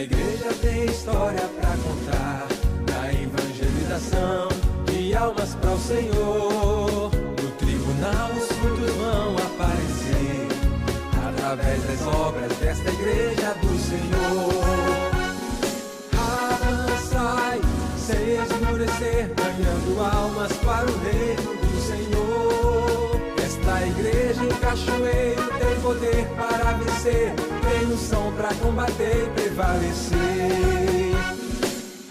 A igreja tem história pra contar, na evangelização de almas para o Senhor. No tribunal os frutos vão aparecer, através das obras desta igreja do Senhor. Avançai, sem esmorecer, ganhando almas para o reino do Senhor. Esta igreja em Cachoeiro tem poder para vencer, tem unção para combater e prevalecer.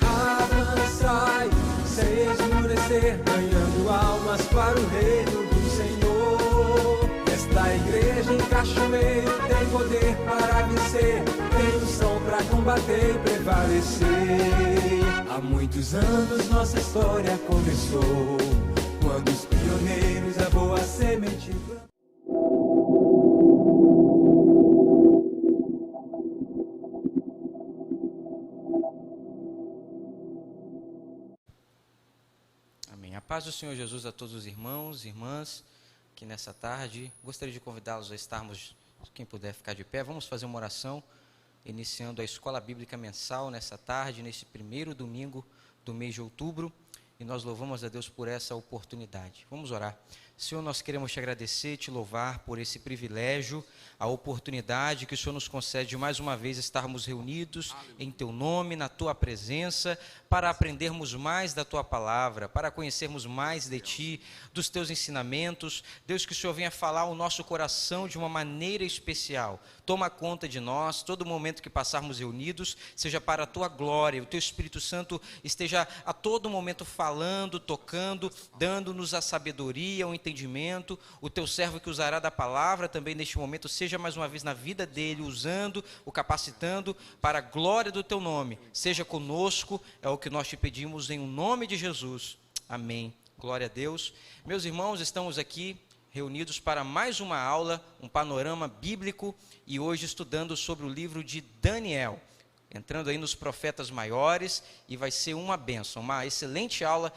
Avançai, sem esmorecer, ganhando almas para o reino do Senhor. Esta igreja em Cachoeiro tem poder para vencer, tem unção para combater e prevalecer. Há muitos anos nossa história começou, quando os pioneiros a boa semente plantaram. Amém. A paz do Senhor Jesus a todos os irmãos e irmãs que nessa tarde. Gostaria de convidá-los a estarmos, quem puder ficar de pé, vamos fazer uma oração, iniciando a escola bíblica mensal nessa tarde, nesse primeiro domingo do mês de outubro, e nós louvamos a Deus por essa oportunidade. Vamos orar. Senhor, nós queremos te agradecer, te louvar por esse privilégio, a oportunidade que o Senhor nos concede de mais uma vez estarmos reunidos em teu nome, na tua presença, para aprendermos mais da tua palavra, para conhecermos mais de ti, dos teus ensinamentos. Deus, que o Senhor venha falar ao nosso coração de uma maneira especial. Toma conta de nós, todo momento que passarmos reunidos, seja para a tua glória, o teu Espírito Santo esteja a todo momento falando, tocando, dando-nos a sabedoria, o entendimento. O teu servo que usará da palavra também neste momento, seja mais uma vez na vida dele, usando, o capacitando para a glória do teu nome. Seja conosco, é o que nós te pedimos em nome de Jesus. Amém. Glória a Deus. Meus irmãos, estamos aqui reunidos para mais uma aula, um panorama bíblico, e hoje estudando sobre o livro de Daniel, entrando aí nos profetas maiores, e vai ser uma bênção, uma excelente aula,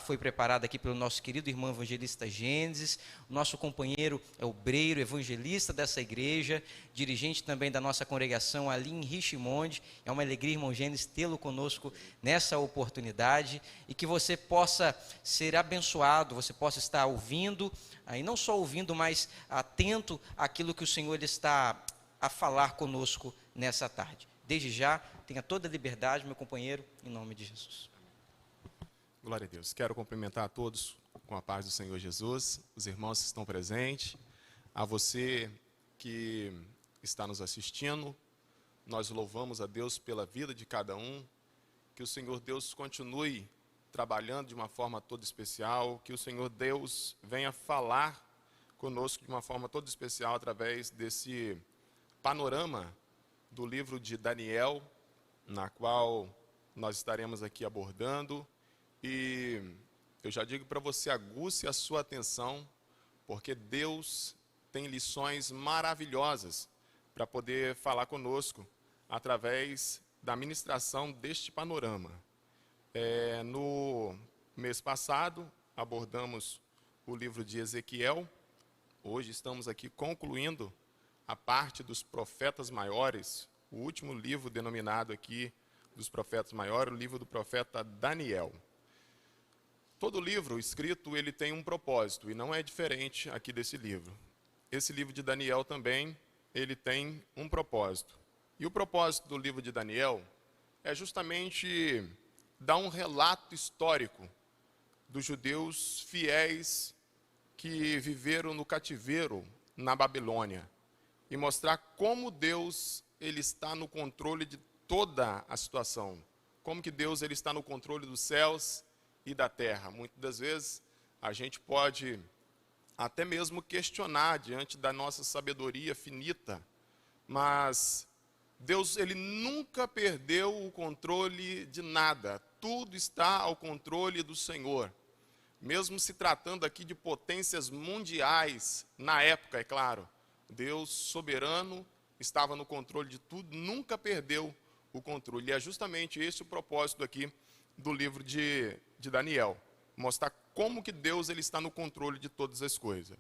foi preparada aqui pelo nosso querido irmão evangelista Gênesis, nosso companheiro é obreiro, evangelista dessa igreja, dirigente também da nossa congregação ali em Richmond. É uma alegria, irmão Gênesis, tê-lo conosco nessa oportunidade, e que você possa ser abençoado, você possa estar ouvindo, aí não só ouvindo, mas atento àquilo que o Senhor está a falar conosco nessa tarde. Desde já, tenha toda a liberdade, meu companheiro, em nome de Jesus. Glória a Deus. Quero cumprimentar a todos com a paz do Senhor Jesus, os irmãos que estão presentes, a você que está nos assistindo. Nós louvamos a Deus pela vida de cada um, que o Senhor Deus continue trabalhando de uma forma toda especial, que o Senhor Deus venha falar conosco de uma forma toda especial através desse panorama do livro de Daniel, na qual nós estaremos aqui abordando. E eu já digo para você, aguce a sua atenção, porque Deus tem lições maravilhosas para poder falar conosco através da ministração deste panorama. No mês passado, abordamos o livro de Ezequiel. Hoje estamos aqui concluindo a parte dos profetas maiores, o último livro denominado aqui dos profetas maiores, o livro do profeta Daniel. Todo livro escrito, ele tem um propósito, e não é diferente aqui desse livro. Esse livro de Daniel também, ele tem um propósito. E o propósito do livro de Daniel é justamente dar um relato histórico dos judeus fiéis que viveram no cativeiro na Babilônia, e mostrar como Deus ele está no controle de toda a situação, como que Deus ele está no controle dos céus e da terra. Muitas das vezes a gente pode até mesmo questionar diante da nossa sabedoria finita, mas Deus ele nunca perdeu o controle de nada, tudo está ao controle do Senhor. Mesmo se tratando aqui de potências mundiais, na época, é claro, Deus soberano estava no controle de tudo, nunca perdeu o controle. E é justamente esse o propósito aqui do livro de Daniel, mostrar como que Deus ele está no controle de todas as coisas.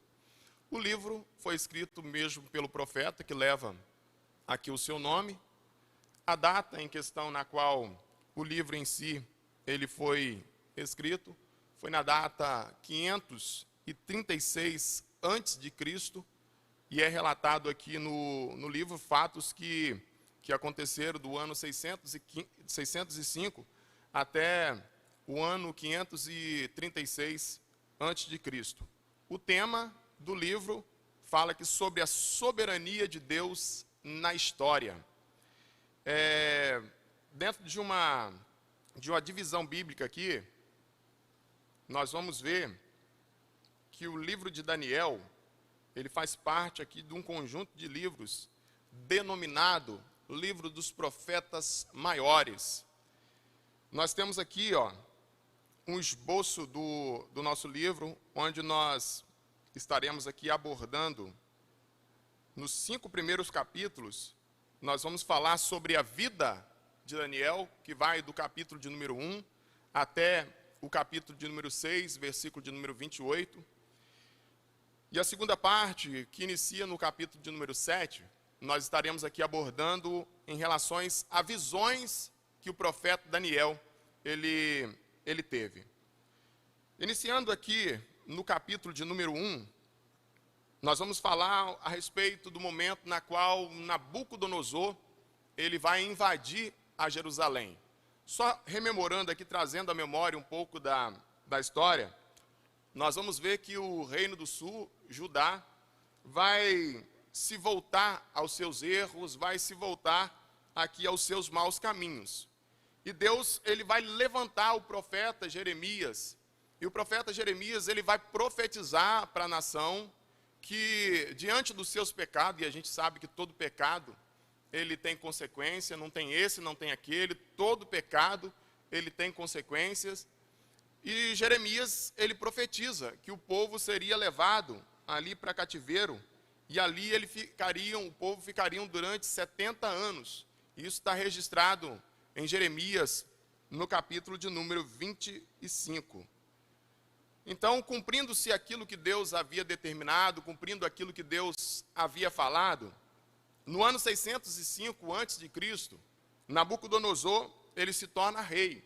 O livro foi escrito mesmo pelo profeta, que leva aqui o seu nome. a data em questão na qual o livro em si ele foi escrito foi na data 536 a.C., e é relatado aqui no livro fatos que aconteceram do ano 605 até o ano 536 a.C. O tema do livro fala que sobre a soberania de Deus na história. Dentro de uma divisão bíblica aqui, nós vamos ver que o livro de Daniel, ele faz parte aqui de um conjunto de livros denominado Livro dos Profetas Maiores. Nós temos aqui, um esboço do nosso livro, onde nós estaremos aqui abordando, nos 5 primeiros capítulos, nós vamos falar sobre a vida de Daniel, que vai do capítulo de número 1 até o capítulo de número 6, versículo de número 28. E a segunda parte, que inicia no capítulo de número 7, nós estaremos aqui abordando em relações a visões que o profeta Daniel ele teve. Iniciando aqui no capítulo de número 1, nós vamos falar a respeito do momento na qual Nabucodonosor ele vai invadir a Jerusalém. Só rememorando aqui, trazendo à memória um pouco da história, nós vamos ver que o reino do sul, Judá, vai se voltar aos seus erros, vai se voltar aqui aos seus maus caminhos. E Deus ele vai levantar o profeta Jeremias, e o profeta Jeremias ele vai profetizar para a nação que diante dos seus pecados, e a gente sabe que todo pecado ele tem consequência, não tem esse, não tem aquele, todo pecado ele tem consequências. E Jeremias ele profetiza que o povo seria levado ali para cativeiro, e ali o povo ficariam durante 70 anos. Isso está registrado em Jeremias, no capítulo de número 25. Então, cumprindo-se aquilo que Deus havia determinado, cumprindo aquilo que Deus havia falado, no ano 605 a.C., Nabucodonosor, ele se torna rei.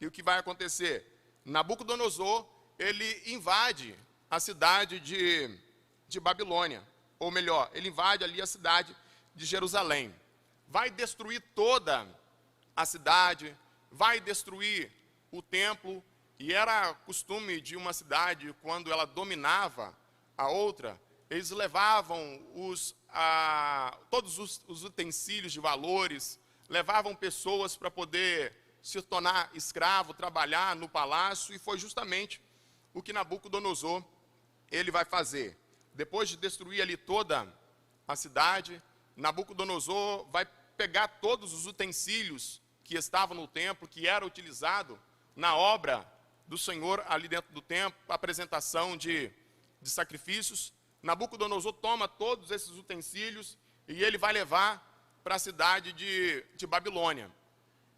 E o que vai acontecer? Nabucodonosor, ele invade a cidade de Babilônia, ou melhor, ele invade ali a cidade de Jerusalém. Vai destruir toda a cidade, vai destruir o templo, e era costume de uma cidade, quando ela dominava a outra, eles levavam todos os utensílios de valores, levavam pessoas para poder se tornar escravo, trabalhar no palácio, e foi justamente o que Nabucodonosor ele vai fazer. Depois de destruir ali toda a cidade, Nabucodonosor vai pegar todos os utensílios que estavam no templo, que era utilizado na obra do Senhor ali dentro do templo, a apresentação de sacrifícios. Nabucodonosor toma todos esses utensílios e ele vai levar para a cidade de Babilônia.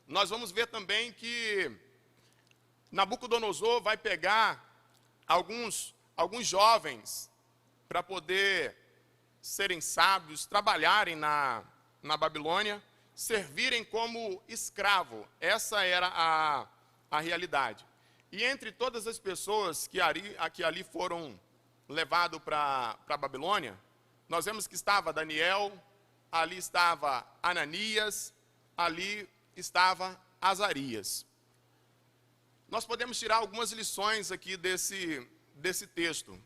Nós vamos ver também que Nabucodonosor vai pegar alguns jovens para poder serem sábios, trabalharem na Babilônia, servirem como escravo. Essa era a realidade. E entre todas as pessoas que ali foram levados para a Babilônia, nós vemos que estava Daniel, ali estava Ananias, ali estava Azarias. Nós podemos tirar algumas lições aqui desse texto.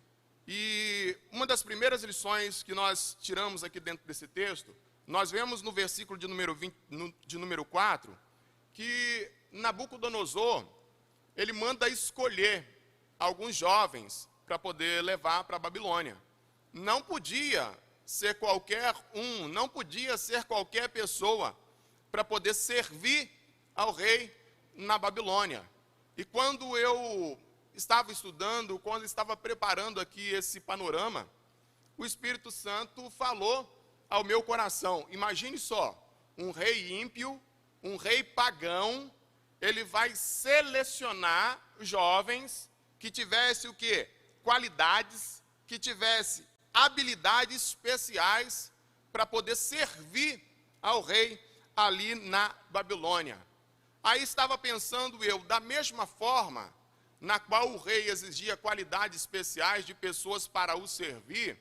E uma das primeiras lições que nós tiramos aqui dentro desse texto, nós vemos no versículo de número 4, que Nabucodonosor, ele manda escolher alguns jovens para poder levar para a Babilônia. Não podia ser qualquer um, não podia ser qualquer pessoa para poder servir ao rei na Babilônia. E quando eu estava estudando, quando estava preparando aqui esse panorama, o Espírito Santo falou ao meu coração. Imagine só, um rei ímpio, um rei pagão, ele vai selecionar jovens que tivessem o quê? Qualidades, que tivessem habilidades especiais para poder servir ao rei ali na Babilônia. Aí estava pensando eu, da mesma forma na qual o rei exigia qualidades especiais de pessoas para o servir,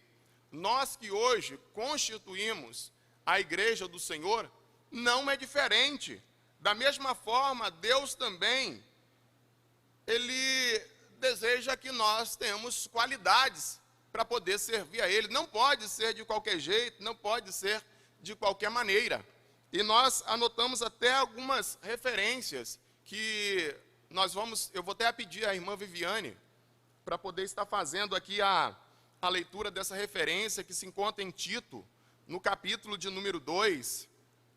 nós que hoje constituímos a igreja do Senhor, não é diferente. Da mesma forma, Deus também, Ele deseja que nós tenhamos qualidades para poder servir a Ele. Não pode ser de qualquer jeito, não pode ser de qualquer maneira. E nós anotamos até algumas referências que eu vou até pedir à irmã Viviane para poder estar fazendo aqui a leitura dessa referência que se encontra em Tito, no capítulo de número 2,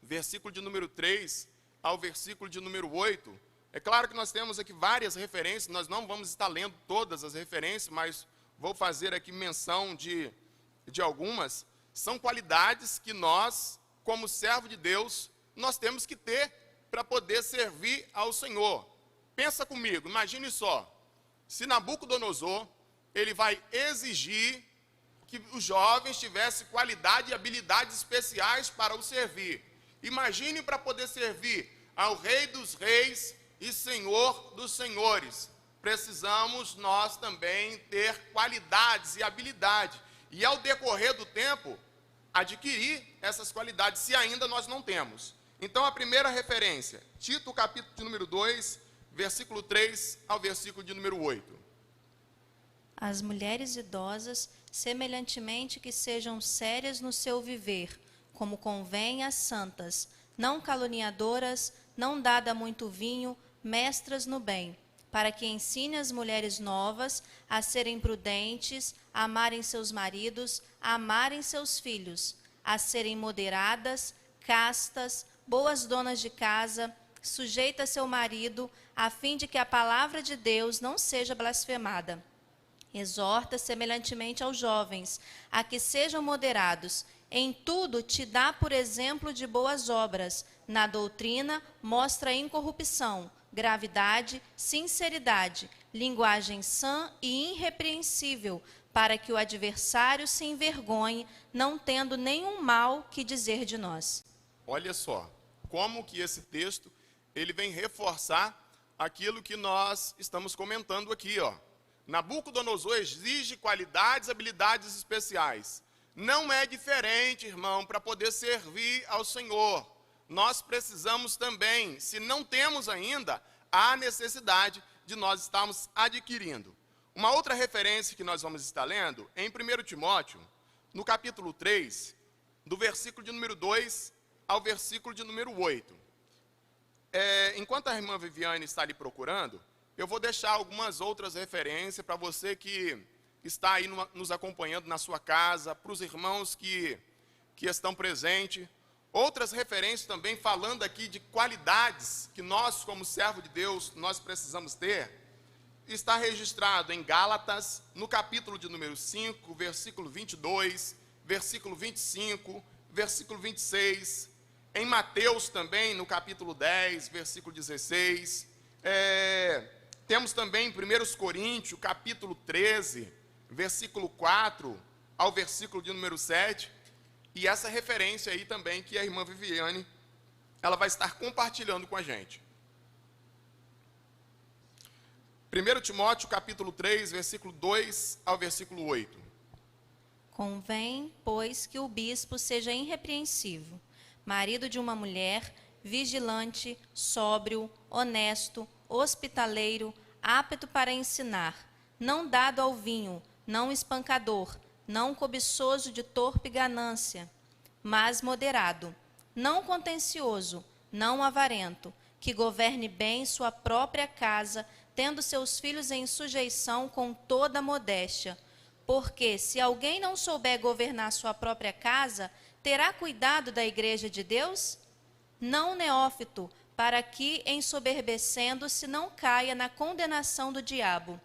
versículo de número 3 ao versículo de número 8. É claro que nós temos aqui várias referências, nós não vamos estar lendo todas as referências, mas vou fazer aqui menção de algumas. São qualidades que nós, como servo de Deus, nós temos que ter para poder servir ao Senhor. Pensa comigo, imagine só, se Nabucodonosor, ele vai exigir que os jovens tivessem qualidade e habilidades especiais para o servir. Imagine para poder servir ao Rei dos Reis e Senhor dos Senhores. Precisamos nós também ter qualidades e habilidade. E ao decorrer do tempo, adquirir essas qualidades, se ainda nós não temos. Então a primeira referência, Tito capítulo de número 2, versículo 3 ao versículo de número 8. As mulheres idosas, semelhantemente que sejam sérias no seu viver, como convém às santas, não caluniadoras, não dada a muito vinho, mestras no bem, para que ensine as mulheres novas a serem prudentes, a amarem seus maridos, a amarem seus filhos, a serem moderadas, castas, boas donas de casa, sujeita a seu marido, a fim de que a palavra de Deus não seja blasfemada. Exorta semelhantemente aos jovens, a que sejam moderados. Em tudo te dá por exemplo de boas obras. Na doutrina mostra incorrupção, gravidade, sinceridade, linguagem sã e irrepreensível, para que o adversário se envergonhe, não tendo nenhum mal que dizer de nós. Olha só, como que esse texto ele vem reforçar aquilo que nós estamos comentando aqui, ó. Nabucodonosor exige qualidades, habilidades especiais. Não é diferente, irmão, para poder servir ao Senhor. Nós precisamos também, se não temos ainda, há necessidade de nós estarmos adquirindo. Uma outra referência que nós vamos estar lendo, em 1 Timóteo, no capítulo 3, do versículo de número 2 ao versículo de número 8. Enquanto a irmã Viviane está ali procurando, eu vou deixar algumas outras referências para você que está aí nos acompanhando na sua casa, para os irmãos que estão presentes. Outras referências também falando aqui de qualidades que nós, como servo de Deus, nós precisamos ter. Está registrado em Gálatas, no capítulo de número 5, versículo 22, versículo 25, versículo 26. Em Mateus também, no capítulo 10, versículo 16. Temos também em 1 Coríntios, capítulo 13, versículo 4 ao versículo de número 7. E essa referência aí também que a irmã Viviane, ela vai estar compartilhando com a gente. 1 Timóteo, capítulo 3, versículo 2 ao versículo 8. Convém, pois, que o bispo seja irrepreensível, marido de uma mulher, vigilante, sóbrio, honesto, hospitaleiro, apto para ensinar, não dado ao vinho, não espancador, não cobiçoso de torpe ganância, mas moderado, não contencioso, não avarento, que governe bem sua própria casa, tendo seus filhos em sujeição com toda modéstia. Porque, se alguém não souber governar sua própria casa, terá cuidado da igreja de Deus? Não neófito, para que, ensoberbecendo-se, não caia na condenação do diabo.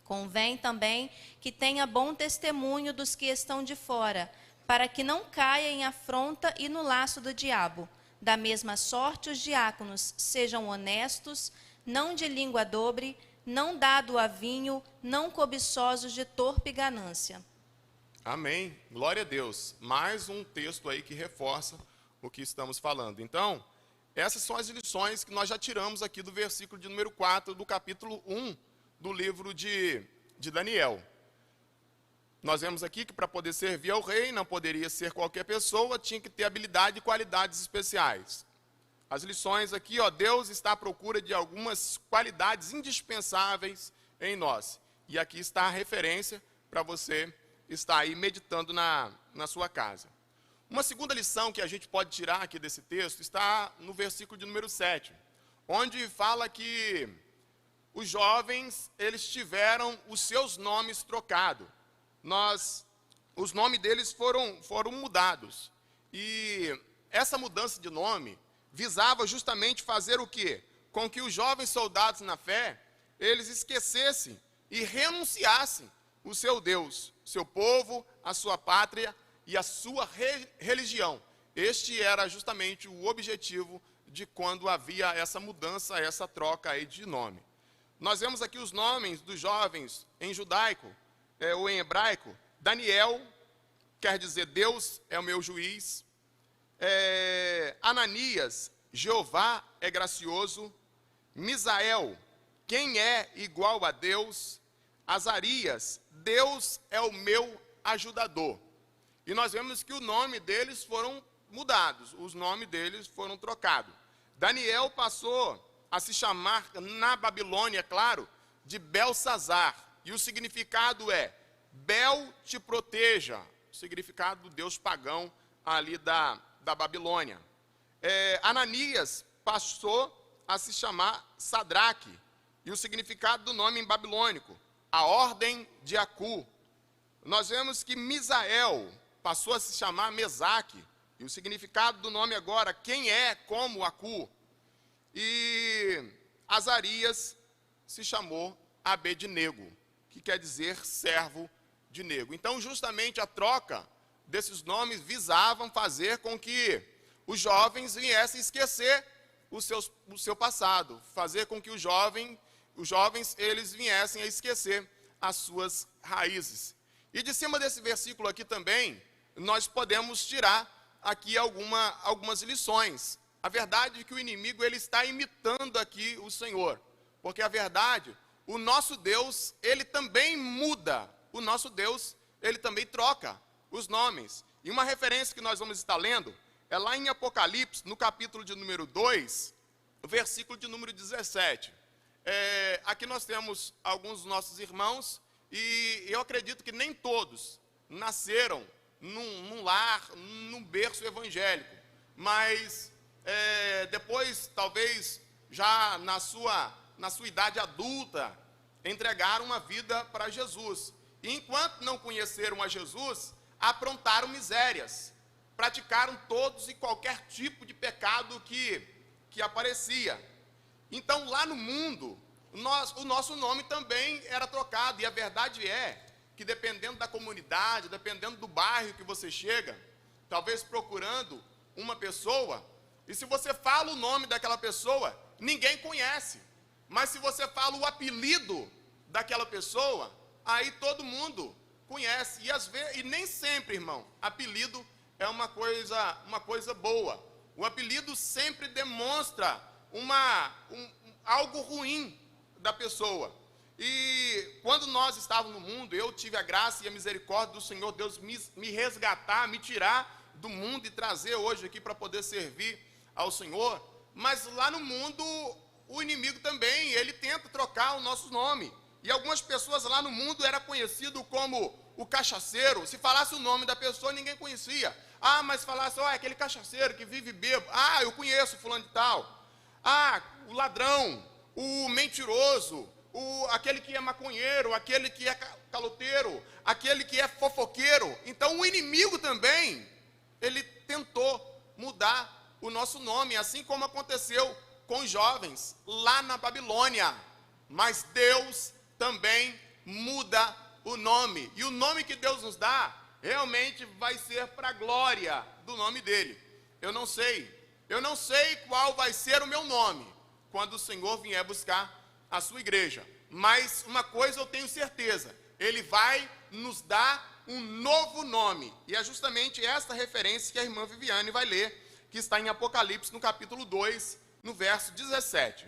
Convém também que tenha bom testemunho dos que estão de fora, para que não caia em afronta e no laço do diabo. Da mesma sorte, os diáconos sejam honestos, não de língua dobre, não dado a vinho, não cobiçosos de torpe ganância. Amém. Glória a Deus. Mais um texto aí que reforça o que estamos falando. Então, essas são as lições que nós já tiramos aqui do versículo de número 4 do capítulo 1 do livro de Daniel. Nós vemos aqui que para poder servir ao rei, não poderia ser qualquer pessoa, tinha que ter habilidade e qualidades especiais. As lições aqui, Deus está à procura de algumas qualidades indispensáveis em nós. E aqui está a referência para você estar aí meditando na sua casa. Uma segunda lição que a gente pode tirar aqui desse texto está no versículo de número 7, onde fala que os jovens, eles tiveram os seus nomes trocados. Os nomes deles foram mudados. E essa mudança de nome visava justamente fazer o quê? Com que os jovens soldados na fé, eles esquecessem e renunciassem o seu Deus, seu povo, a sua pátria e a sua religião. Este era justamente o objetivo de quando havia essa mudança, essa troca aí de nome. Nós vemos aqui os nomes dos jovens em judaico, ou em hebraico. Daniel quer dizer Deus é o meu juiz. Ananias, Jeová é gracioso. Misael, quem é igual a Deus? Azarias, Deus é o meu ajudador. E nós vemos que o nome deles foram mudados, os nomes deles foram trocados. Daniel passou a se chamar na Babilônia, claro, de Belsazar. E o significado é Bel te proteja, o significado do deus pagão ali da Babilônia. Ananias passou a se chamar Sadraque, e o significado do nome em babilônico, a ordem de Acu. Nós vemos que Misael passou a se chamar Mesaque, e o significado do nome agora, quem é como Acu. E Azarias se chamou Abednego, que quer dizer servo de nego. Então, justamente a troca desses nomes visavam fazer com que os jovens viessem esquecer o seu passado, fazer com que os jovens eles viessem a esquecer as suas raízes. E de cima desse versículo aqui também, nós podemos tirar aqui algumas lições. A verdade é que o inimigo ele está imitando aqui o Senhor, porque a verdade, o nosso Deus, ele também muda, o nosso Deus, ele também troca os nomes. E uma referência que nós vamos estar lendo é lá em Apocalipse, no capítulo de número 2, versículo de número 17. Aqui nós temos alguns dos nossos irmãos, e eu acredito que nem todos nasceram num lar, num berço evangélico, mas depois, talvez, já na sua idade adulta, entregaram uma vida para Jesus. E enquanto não conheceram a Jesus, aprontaram misérias, praticaram todos e qualquer tipo de pecado que aparecia. Então, lá no mundo, o nosso nome também era trocado, e a verdade é que dependendo da comunidade, dependendo do bairro que você chega, talvez procurando uma pessoa, e se você fala o nome daquela pessoa, ninguém conhece, mas se você fala o apelido daquela pessoa, aí todo mundo conhece, e nem sempre, irmão, apelido é uma coisa boa. O apelido sempre demonstra algo ruim da pessoa. E quando nós estávamos no mundo, eu tive a graça e a misericórdia do Senhor Deus me resgatar, me tirar do mundo e trazer hoje aqui para poder servir ao Senhor. Mas lá no mundo, o inimigo também, ele tenta trocar o nosso nome. E algumas pessoas lá no mundo eram conhecidas como o cachaceiro. Se falasse o nome da pessoa, ninguém conhecia. Ah, mas falasse, é aquele cachaceiro que vive bêbado. Ah, eu conheço fulano de tal. Ah, o ladrão, o mentiroso, aquele que é maconheiro, aquele que é caloteiro, aquele que é fofoqueiro. Então o inimigo também, ele tentou mudar o nosso nome, assim como aconteceu com os jovens lá na Babilônia. Mas Deus também muda o nome, e o nome que Deus nos dá realmente vai ser para a glória do nome dele. Eu não sei qual vai ser o meu nome quando o Senhor vier buscar a sua igreja, mas uma coisa eu tenho certeza, ele vai nos dar um novo nome, e é justamente esta referência que a irmã Viviane vai ler que está em Apocalipse, no capítulo 2, no verso 17.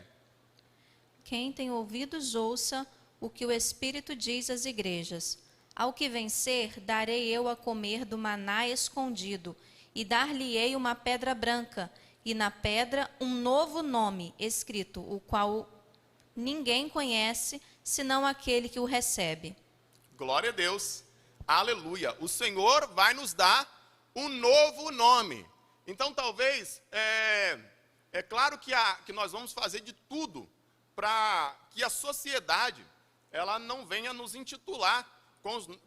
Quem tem ouvidos, ouça o que o Espírito diz às igrejas. Ao que vencer, darei eu a comer do maná escondido, e dar-lhe-ei uma pedra branca, e na pedra um novo nome escrito, o qual ninguém conhece, senão aquele que o recebe. Glória a Deus, aleluia. O Senhor vai nos dar um novo nome. Então, talvez, é claro que nós vamos fazer de tudo para que a sociedade ela não venha nos intitular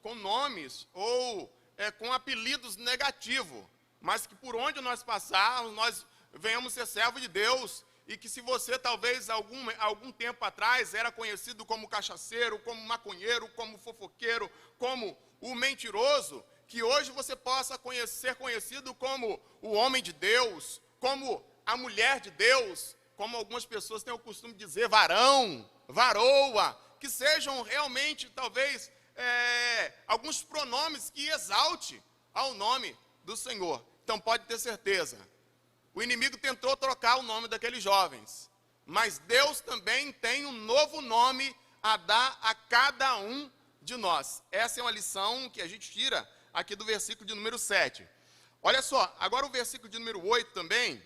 com nomes ou com apelidos negativos, mas que por onde nós passarmos, nós venhamos ser servo de Deus, e que se você talvez algum tempo atrás era conhecido como cachaceiro, como maconheiro, como fofoqueiro, como o mentiroso, que hoje você possa ser conhecido como o homem de Deus, como a mulher de Deus, como algumas pessoas têm o costume de dizer, varão, varoa, que sejam realmente, talvez, alguns pronomes que exalte ao nome do Senhor. Então pode ter certeza, o inimigo tentou trocar o nome daqueles jovens, mas Deus também tem um novo nome a dar a cada um de nós. Essa é uma lição que a gente tira aqui do versículo de número 7. Olha só, agora o versículo de número 8 também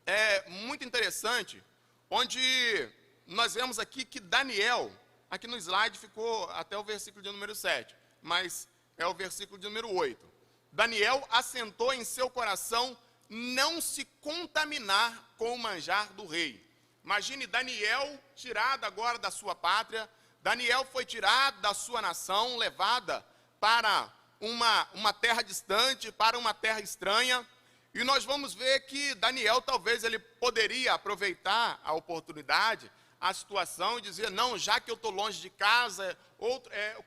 é muito interessante, onde nós vemos aqui que Daniel, aqui no slide ficou até o versículo de número 7, mas é o versículo de número 8. Daniel assentou em seu coração não se contaminar com o manjar do rei. Imagine Daniel tirado agora da sua pátria, Daniel foi tirado da sua nação, levada para uma terra distante, para uma terra estranha, e nós vamos ver que Daniel talvez ele poderia aproveitar a oportunidade, a situação e dizer, não, já que eu estou longe de casa,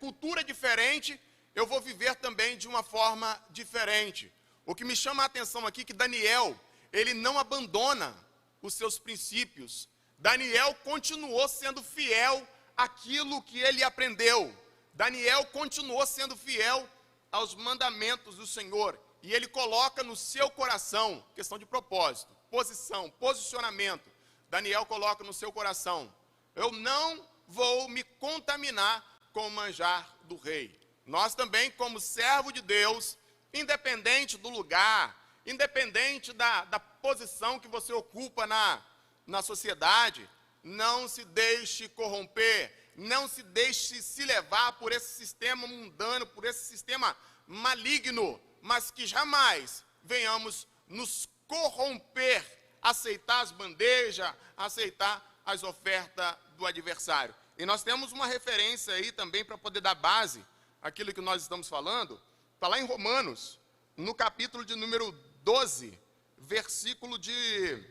cultura diferente, eu vou viver também de uma forma diferente. O que me chama a atenção aqui é que Daniel, ele não abandona os seus princípios. Daniel continuou sendo fiel àquilo que ele aprendeu. Daniel continuou sendo fiel aos mandamentos do Senhor. E ele coloca no seu coração, questão de propósito, posição, posicionamento. Daniel coloca no seu coração, eu não vou me contaminar com o manjar do rei. Nós também, como servo de Deus, independente do lugar, independente da posição que você ocupa na sociedade, não se deixe corromper, não se deixe se levar por esse sistema mundano, por esse sistema maligno, mas que jamais venhamos nos corromper, aceitar as bandejas, aceitar as ofertas do adversário. E nós temos uma referência aí também para poder dar base àquilo que nós estamos falando. Está lá em Romanos, no capítulo de número 12, versículo de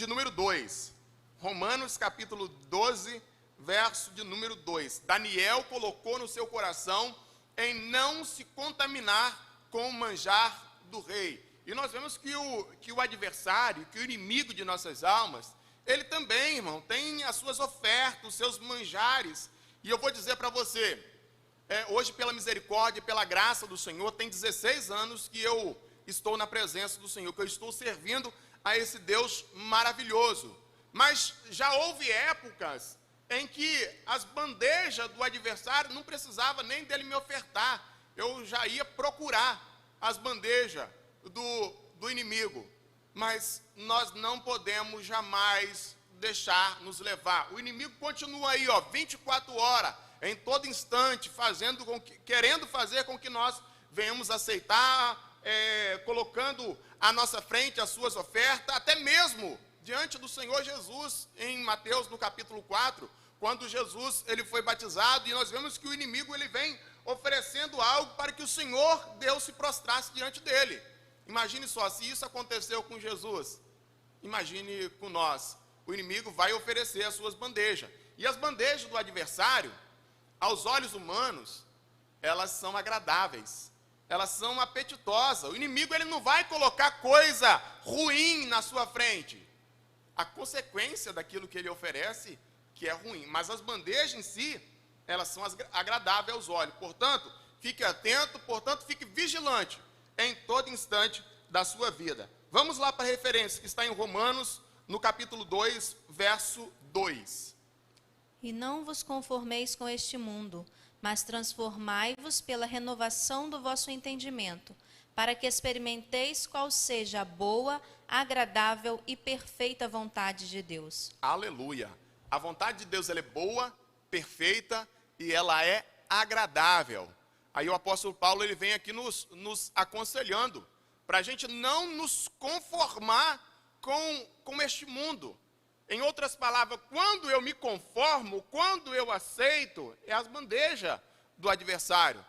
número 2. Romanos, capítulo 12, verso de número 2. Daniel colocou no seu coração em não se contaminar com o manjar do rei. E nós vemos que o adversário, que o inimigo de nossas almas, ele também, irmão, tem as suas ofertas, os seus manjares. E eu vou dizer para você, hoje, pela misericórdia e pela graça do Senhor, tem 16 anos que eu estou na presença do Senhor, que eu estou servindo a esse Deus maravilhoso. Mas já houve épocas em que as bandejas do adversário não precisava nem dele me ofertar. Eu já ia procurar as bandejas do inimigo. Mas nós não podemos jamais deixar nos levar. O inimigo continua aí, 24 horas, em todo instante, querendo fazer com que nós venhamos aceitar, colocando à nossa frente as suas ofertas, até mesmo diante do Senhor Jesus, em Mateus, no capítulo 4, quando Jesus ele foi batizado, e nós vemos que o inimigo ele vem oferecendo algo para que o Senhor Deus se prostrasse diante dele. Imagine só, se isso aconteceu com Jesus, imagine com nós. O inimigo vai oferecer as suas bandejas. E as bandejas do adversário, aos olhos humanos, elas são agradáveis, elas são apetitosas. O inimigo ele não vai colocar coisa ruim na sua frente. A consequência daquilo que ele oferece, que é ruim. Mas as bandejas em si, elas são agradáveis aos olhos. Portanto, fique atento, portanto, fique vigilante em todo instante da sua vida. Vamos lá para a referência que está em Romanos, no capítulo 2, verso 2. E não vos conformeis com este mundo, mas transformai-vos pela renovação do vosso entendimento, para que experimenteis qual seja a boa, agradável e perfeita vontade de Deus. Aleluia. A vontade de Deus ela é boa, perfeita e ela é agradável. Aí o apóstolo Paulo ele vem aqui nos aconselhando para a gente não nos conformar com este mundo. Em outras palavras, quando eu me conformo, quando eu aceito, é as bandejas do adversário.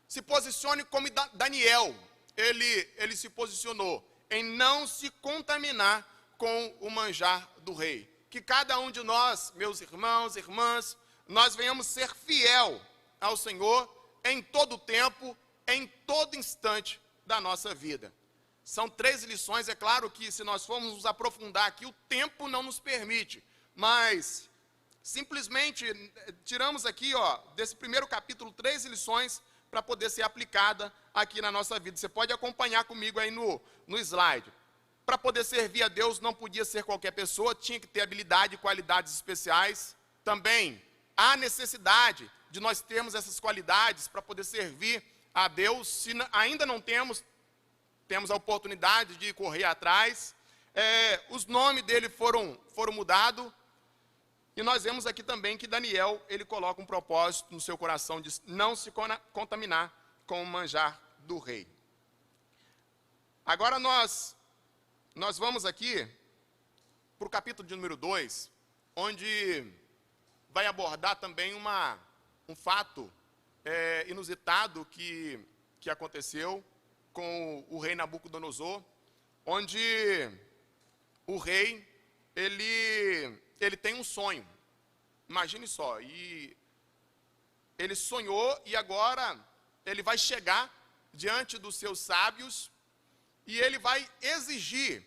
Se posicione como Daniel, ele se posicionou em não se contaminar com o manjar do rei. Que cada um de nós, meus irmãos e irmãs, nós venhamos ser fiel ao Senhor em todo tempo, em todo instante da nossa vida. São 3 lições, é claro que se nós formos nos aprofundar aqui, o tempo não nos permite, mas simplesmente tiramos aqui, desse primeiro capítulo, 3 lições para poder ser aplicada aqui na nossa vida. Você pode acompanhar comigo aí no slide. Para poder servir a Deus não podia ser qualquer pessoa, tinha que ter habilidade e qualidades especiais. Também há necessidade de nós termos essas qualidades para poder servir a Deus. Se ainda não temos a oportunidade de correr atrás. Os nomes dele foram mudados. E nós vemos aqui também que Daniel, ele coloca um propósito no seu coração de não se contaminar com o manjar do rei. Agora nós vamos aqui para o capítulo de número 2, onde vai abordar também um fato inusitado que aconteceu com o rei Nabucodonosor, onde o rei, ele tem um sonho. Imagine só, e ele sonhou e agora ele vai chegar diante dos seus sábios e ele vai exigir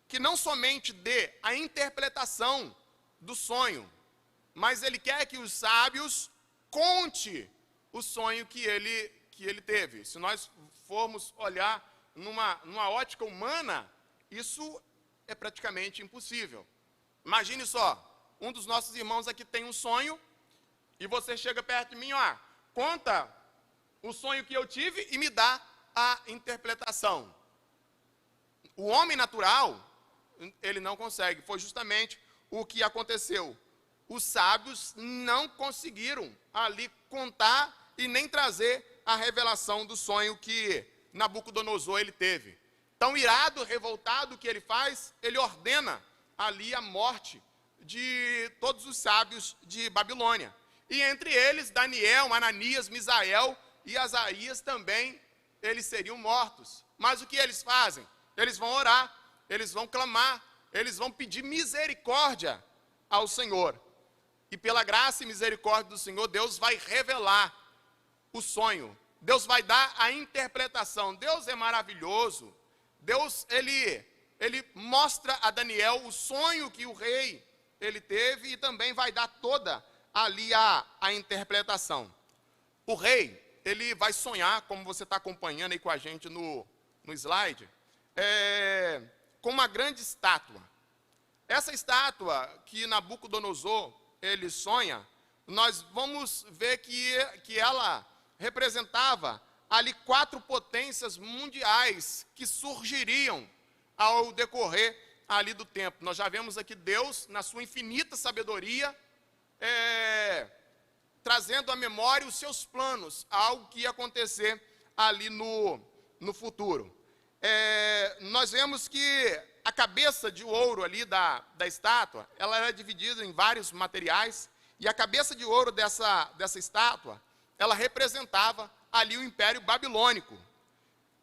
que não somente dê a interpretação do sonho, mas ele quer que os sábios conte o sonho que ele teve. Se nós formos olhar numa ótica humana, isso é praticamente impossível. Imagine só, um dos nossos irmãos aqui tem um sonho, e você chega perto de mim, conta o sonho que eu tive e me dá a interpretação. O homem natural, ele não consegue. Foi justamente o que aconteceu. Os sábios não conseguiram ali contar e nem trazer a revelação do sonho que Nabucodonosor ele teve. Tão irado, revoltado, que ele faz, ele ordena ali a morte de todos os sábios de Babilônia. E entre eles, Daniel, Ananias, Misael e Asaías também, eles seriam mortos. Mas o que eles fazem? Eles vão orar, eles vão clamar, eles vão pedir misericórdia ao Senhor. E pela graça e misericórdia do Senhor, Deus vai revelar o sonho. Deus vai dar a interpretação. Deus é maravilhoso. Deus, ele mostra a Daniel o sonho que o rei, ele teve e também vai dar toda ali a interpretação. O rei, ele vai sonhar, como você está acompanhando aí com a gente no slide, com uma grande estátua. Essa estátua que Nabucodonosor, ele sonha, nós vamos ver que ela representava ali 4 potências mundiais que surgiriam ao decorrer ali do tempo. Nós já vemos aqui Deus, na sua infinita sabedoria, trazendo à memória os seus planos, algo que ia acontecer ali no futuro. Nós vemos que a cabeça de ouro ali da estátua, ela era dividida em vários materiais, e a cabeça de ouro dessa estátua, ela representava ali o Império Babilônico.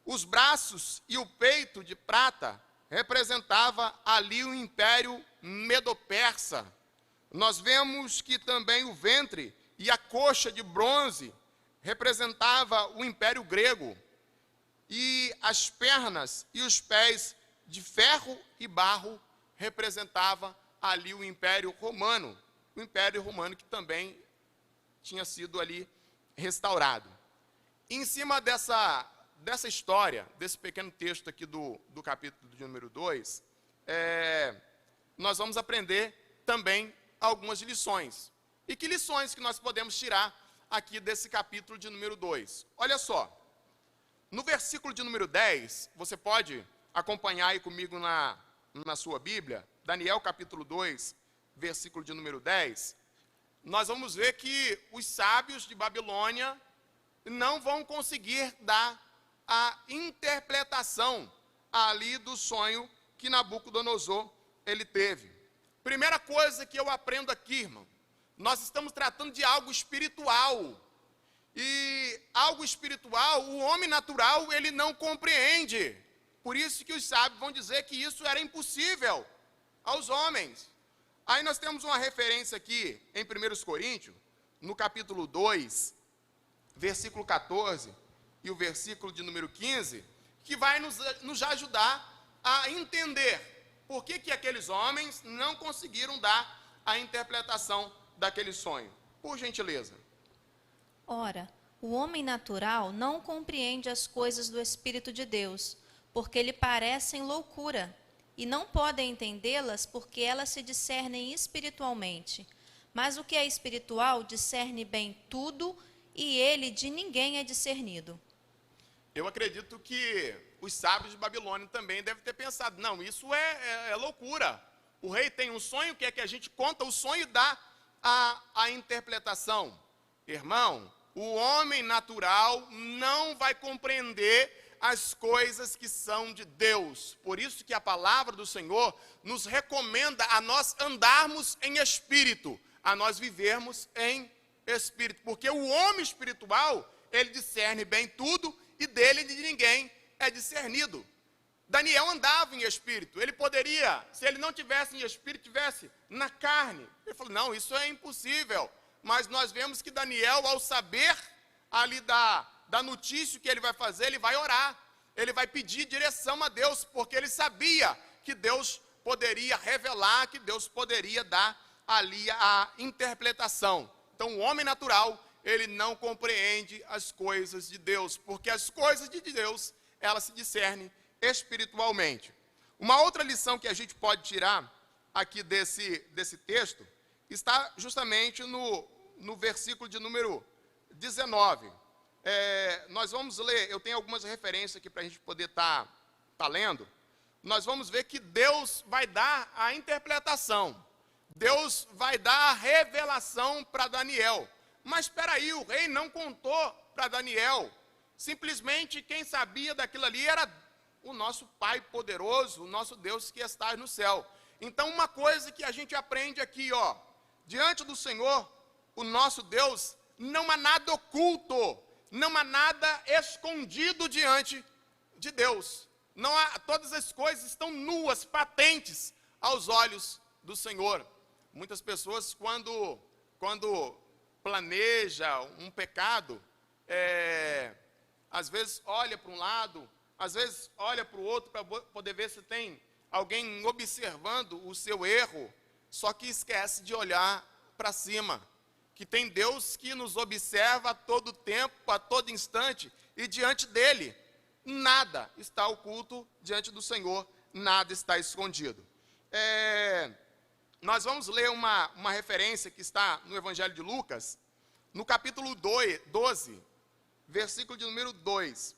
Os braços e o peito de prata representava ali o Império Medo-Persa. Nós vemos que também o ventre e a coxa de bronze representava o Império Grego. E as pernas e os pés de ferro e barro representava ali o Império Romano. O Império Romano que também tinha sido ali restaurado. Em cima dessa história, desse pequeno texto aqui do capítulo de número 2, nós vamos aprender também algumas lições. E que lições que nós podemos tirar aqui desse capítulo de número 2? Olha só, no versículo de número 10, você pode acompanhar aí comigo na sua Bíblia, Daniel capítulo 2, versículo de número 10, nós vamos ver que os sábios de Babilônia não vão conseguir dar a interpretação ali do sonho que Nabucodonosor ele teve. Primeira coisa que eu aprendo aqui, irmão, nós estamos tratando de algo espiritual. E algo espiritual, o homem natural, ele não compreende. Por isso que os sábios vão dizer que isso era impossível aos homens. Aí nós temos uma referência aqui em 1 Coríntios, no capítulo 2, versículo 14 e o versículo de número 15, que vai nos ajudar a entender por que aqueles homens não conseguiram dar a interpretação daquele sonho. Por gentileza. Ora, o homem natural não compreende as coisas do Espírito de Deus, porque lhe parecem loucura, e não podem entendê-las porque elas se discernem espiritualmente. Mas o que é espiritual discerne bem tudo, e ele de ninguém é discernido. Eu acredito que os sábios de Babilônia também devem ter pensado, não, isso é loucura. O rei tem um sonho, quer que a gente conta o sonho e dá a interpretação. Irmão, o homem natural não vai compreender as coisas que são de Deus. Por isso que a palavra do Senhor nos recomenda a nós andarmos em espírito, a nós vivermos em espírito. Porque o homem espiritual, ele discerne bem tudo e dele de ninguém é discernido. Daniel andava em espírito. Ele poderia, se ele não tivesse em espírito, tivesse na carne. Ele falou, não, isso é impossível. Mas nós vemos que Daniel, ao saber ali da notícia que ele vai fazer, ele vai orar. Ele vai pedir direção a Deus, porque ele sabia que Deus poderia revelar, que Deus poderia dar ali a interpretação. Então, o homem natural, ele não compreende as coisas de Deus, porque as coisas de Deus, elas se discernem espiritualmente. Uma outra lição que a gente pode tirar aqui desse texto está justamente no versículo de número 19. Nós vamos ler, eu tenho algumas referências aqui para a gente poder estar lendo. Nós vamos ver que Deus vai dar a interpretação, Deus vai dar a revelação para Daniel. Mas espera aí, o rei não contou para Daniel. Simplesmente quem sabia daquilo ali era o nosso Pai poderoso, o nosso Deus que está no céu. Então, uma coisa que a gente aprende aqui, diante do Senhor, o nosso Deus, não há nada oculto, não há nada escondido diante de Deus. Não há, todas as coisas estão nuas, patentes aos olhos do Senhor. Muitas pessoas, quando planeja um pecado, às vezes olha para um lado, às vezes olha para o outro para poder ver se tem alguém observando o seu erro, só que esquece de olhar para cima, que tem Deus que nos observa a todo tempo, a todo instante, e diante dele, nada está oculto, diante do Senhor, nada está escondido. Nós vamos ler uma referência que está no Evangelho de Lucas, no capítulo 12, versículo de número 2.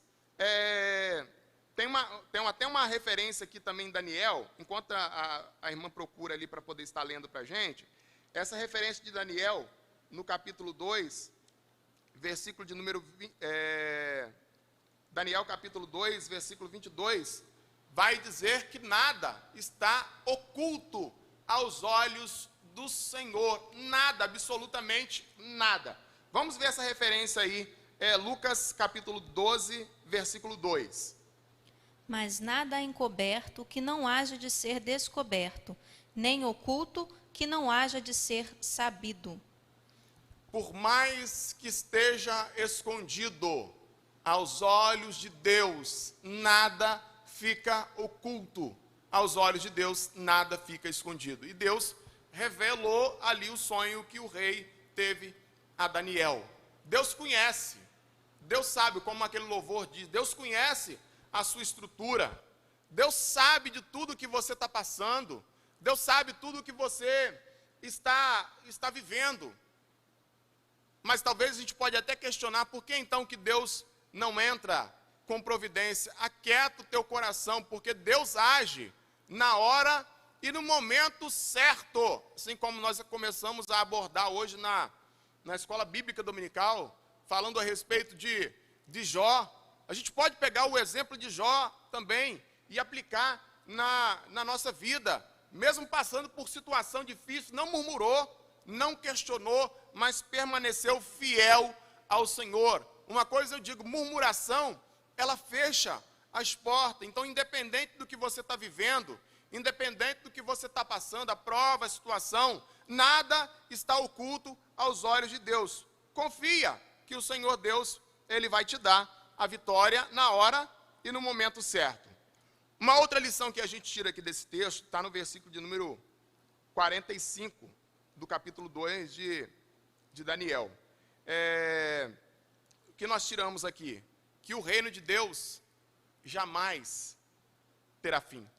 Tem até uma referência aqui também em Daniel, enquanto a irmã procura ali para poder estar lendo para a gente. Essa referência de Daniel, no capítulo 2, versículo de número... Daniel capítulo 2, versículo 22, vai dizer que nada está oculto aos olhos do Senhor. Nada, absolutamente nada. Vamos ver essa referência aí, Lucas capítulo 12, versículo 2. Mas nada há encoberto que não haja de ser descoberto, nem oculto que não haja de ser sabido. Por mais que esteja escondido aos olhos de Deus, nada fica oculto. Aos olhos de Deus, nada fica escondido. E Deus revelou ali o sonho que o rei teve a Daniel. Deus conhece Deus sabe, como aquele louvor diz, Deus conhece a sua estrutura. Deus sabe de tudo que você está passando. Deus sabe tudo que você está vivendo. Mas talvez a gente pode até questionar, por que então que Deus não entra com providência? Aquieta o teu coração, porque Deus age na hora e no momento certo. Assim como nós começamos a abordar hoje na escola bíblica dominical, falando a respeito de Jó. A gente pode pegar o exemplo de Jó também e aplicar na nossa vida. Mesmo passando por situação difícil, não murmurou, não questionou, mas permaneceu fiel ao Senhor. Uma coisa eu digo, murmuração, ela fecha as portas. Então, independente do que você está vivendo, independente do que você está passando, a prova, a situação, nada está oculto aos olhos de Deus. Confia que o Senhor Deus, Ele vai te dar a vitória na hora e no momento certo. Uma outra lição que a gente tira aqui desse texto, está no versículo de número 45, do capítulo 2 de Daniel. O que nós tiramos aqui? Que o reino de Deus jamais terá fim.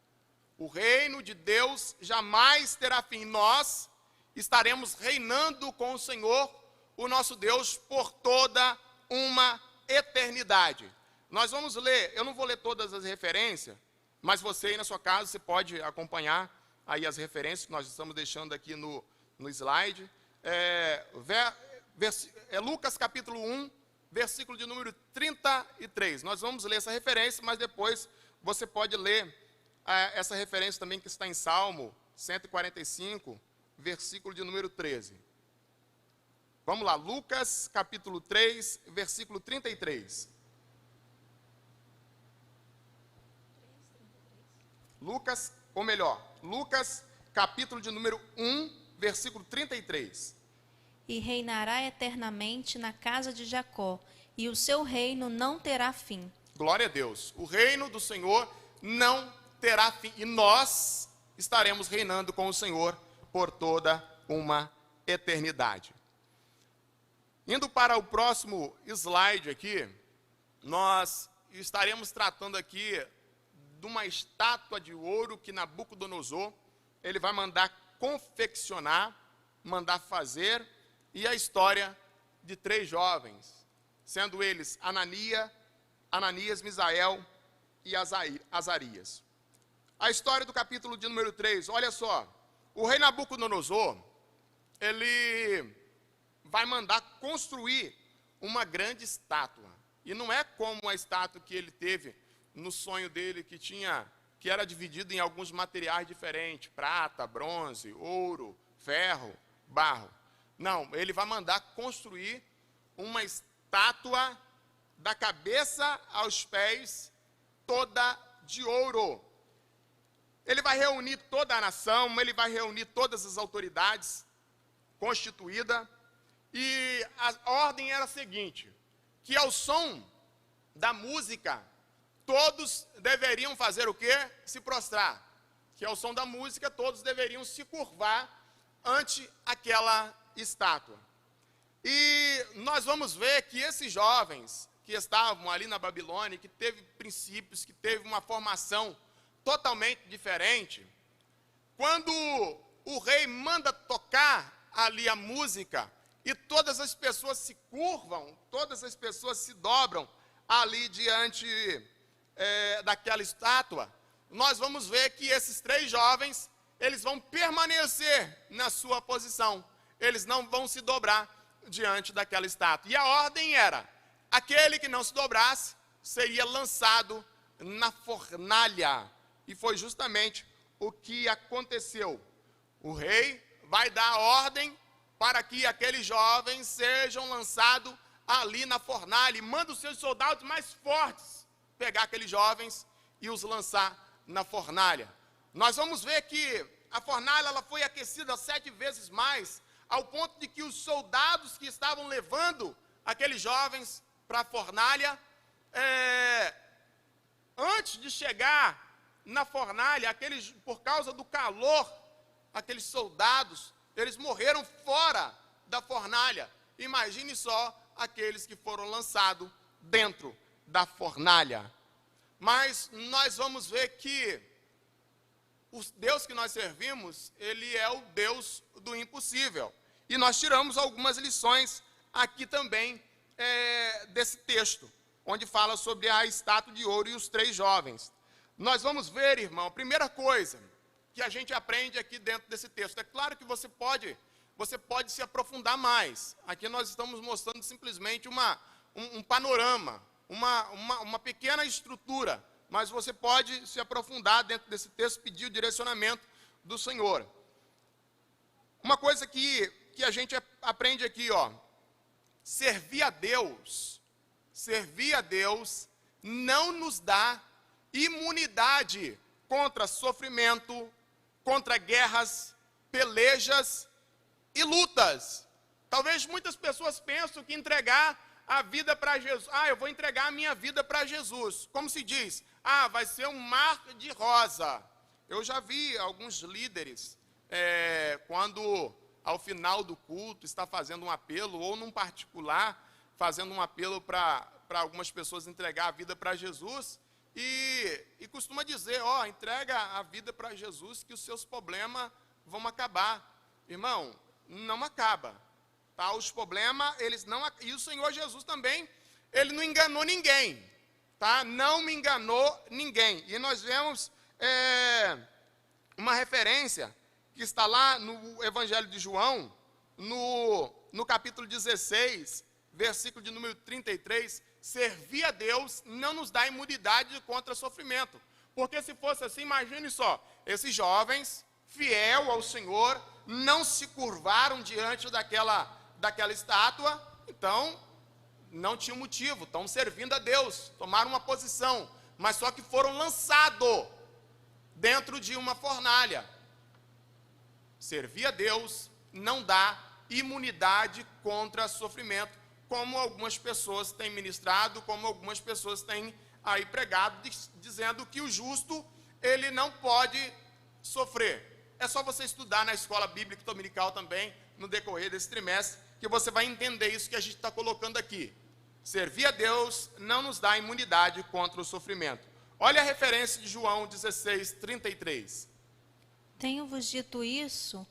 O reino de Deus jamais terá fim. Nós estaremos reinando com o Senhor, o nosso Deus, por toda uma eternidade. Nós vamos ler, eu não vou ler todas as referências, mas você aí na sua casa, você pode acompanhar aí as referências que nós estamos deixando aqui no slide. Lucas capítulo 1, versículo de número 33. Nós vamos ler essa referência, mas depois você pode ler essa referência também que está em Salmo 145, versículo de número 13. Vamos lá, Lucas capítulo 3, versículo 33. Lucas capítulo de número 1, versículo 33. E reinará eternamente na casa de Jacó, e o seu reino não terá fim. Glória a Deus. O reino do Senhor não terá fim. E nós estaremos reinando com o Senhor por toda uma eternidade. Indo para o próximo slide aqui, nós estaremos tratando aqui de uma estátua de ouro que Nabucodonosor, ele vai mandar confeccionar, mandar fazer, e a história de 3 jovens, sendo eles Ananias, Misael e Azarias. A história do capítulo de número 3, olha só, o rei Nabucodonosor, ele vai mandar construir uma grande estátua, e não é como a estátua que ele teve no sonho dele, que era dividido em alguns materiais diferentes, prata, bronze, ouro, ferro, barro. Não, ele vai mandar construir uma estátua da cabeça aos pés, toda de ouro. Ele vai reunir toda a nação, ele vai reunir todas as autoridades constituídas, e a ordem era a seguinte, que ao som da música, todos deveriam fazer o quê? Se prostrar. Que ao som da música, todos deveriam se curvar ante aquela estátua. E nós vamos ver que esses jovens que estavam ali na Babilônia, que teve princípios, que teve uma formação totalmente diferente, quando o rei manda tocar ali a música, e todas as pessoas se curvam, todas as pessoas se dobram ali diante daquela estátua, nós vamos ver que esses 3 jovens, eles vão permanecer na sua posição, eles não vão se dobrar diante daquela estátua. E a ordem era, aquele que não se dobrasse, seria lançado na fornalha. E foi justamente o que aconteceu. O rei vai dar a ordem para que aqueles jovens sejam lançados ali na fornalha, e manda os seus soldados mais fortes pegar aqueles jovens e os lançar na fornalha. Nós vamos ver que a fornalha ela foi aquecida 7 vezes mais, ao ponto de que os soldados que estavam levando aqueles jovens para a fornalha, antes de chegar na fornalha, por causa do calor, aqueles soldados, eles morreram fora da fornalha. Imagine só aqueles que foram lançados dentro da fornalha. Mas nós vamos ver que o Deus que nós servimos, ele é o Deus do impossível. E nós tiramos algumas lições aqui também desse texto, onde fala sobre a estátua de ouro e os 3 jovens. Nós vamos ver, irmão, a primeira coisa que a gente aprende aqui dentro desse texto. É claro que você pode se aprofundar mais. Aqui nós estamos mostrando simplesmente um panorama, uma pequena estrutura, mas você pode se aprofundar dentro desse texto, pedir o direcionamento do Senhor. Uma coisa que a gente aprende aqui, ó, servir a Deus não nos dá imunidade contra sofrimento, contra guerras, pelejas e lutas. Talvez muitas pessoas pensam que entregar a vida para Jesus, eu vou entregar a minha vida para Jesus. Como se diz? Vai ser um mar de rosa. Eu já vi alguns líderes, quando ao final do culto está fazendo um apelo, ou num particular, fazendo um apelo para algumas pessoas entregar a vida para Jesus, e costuma dizer, entrega a vida para Jesus que os seus problemas vão acabar. Irmão, não acaba. Tá? Os problemas, eles não... E o Senhor Jesus também, ele não enganou ninguém. Tá? Não me enganou ninguém. E nós vemos uma referência que está lá no Evangelho de João, no capítulo 16, versículo de número 33, servir a Deus não nos dá imunidade contra sofrimento. Porque se fosse assim, imagine só, esses jovens, fiel ao Senhor, não se curvaram diante daquela estátua, então não tinha motivo, estão servindo a Deus, tomaram uma posição, mas só que foram lançados dentro de uma fornalha. Servir a Deus não dá imunidade contra sofrimento, como algumas pessoas têm ministrado, como algumas pessoas têm aí pregado, dizendo que o justo, ele não pode sofrer. É só você estudar na escola bíblica dominical também, no decorrer desse trimestre, que você vai entender isso que a gente está colocando aqui. Servir a Deus não nos dá imunidade contra o sofrimento. Olha a referência de João 16, 33. Tenho-vos dito isso,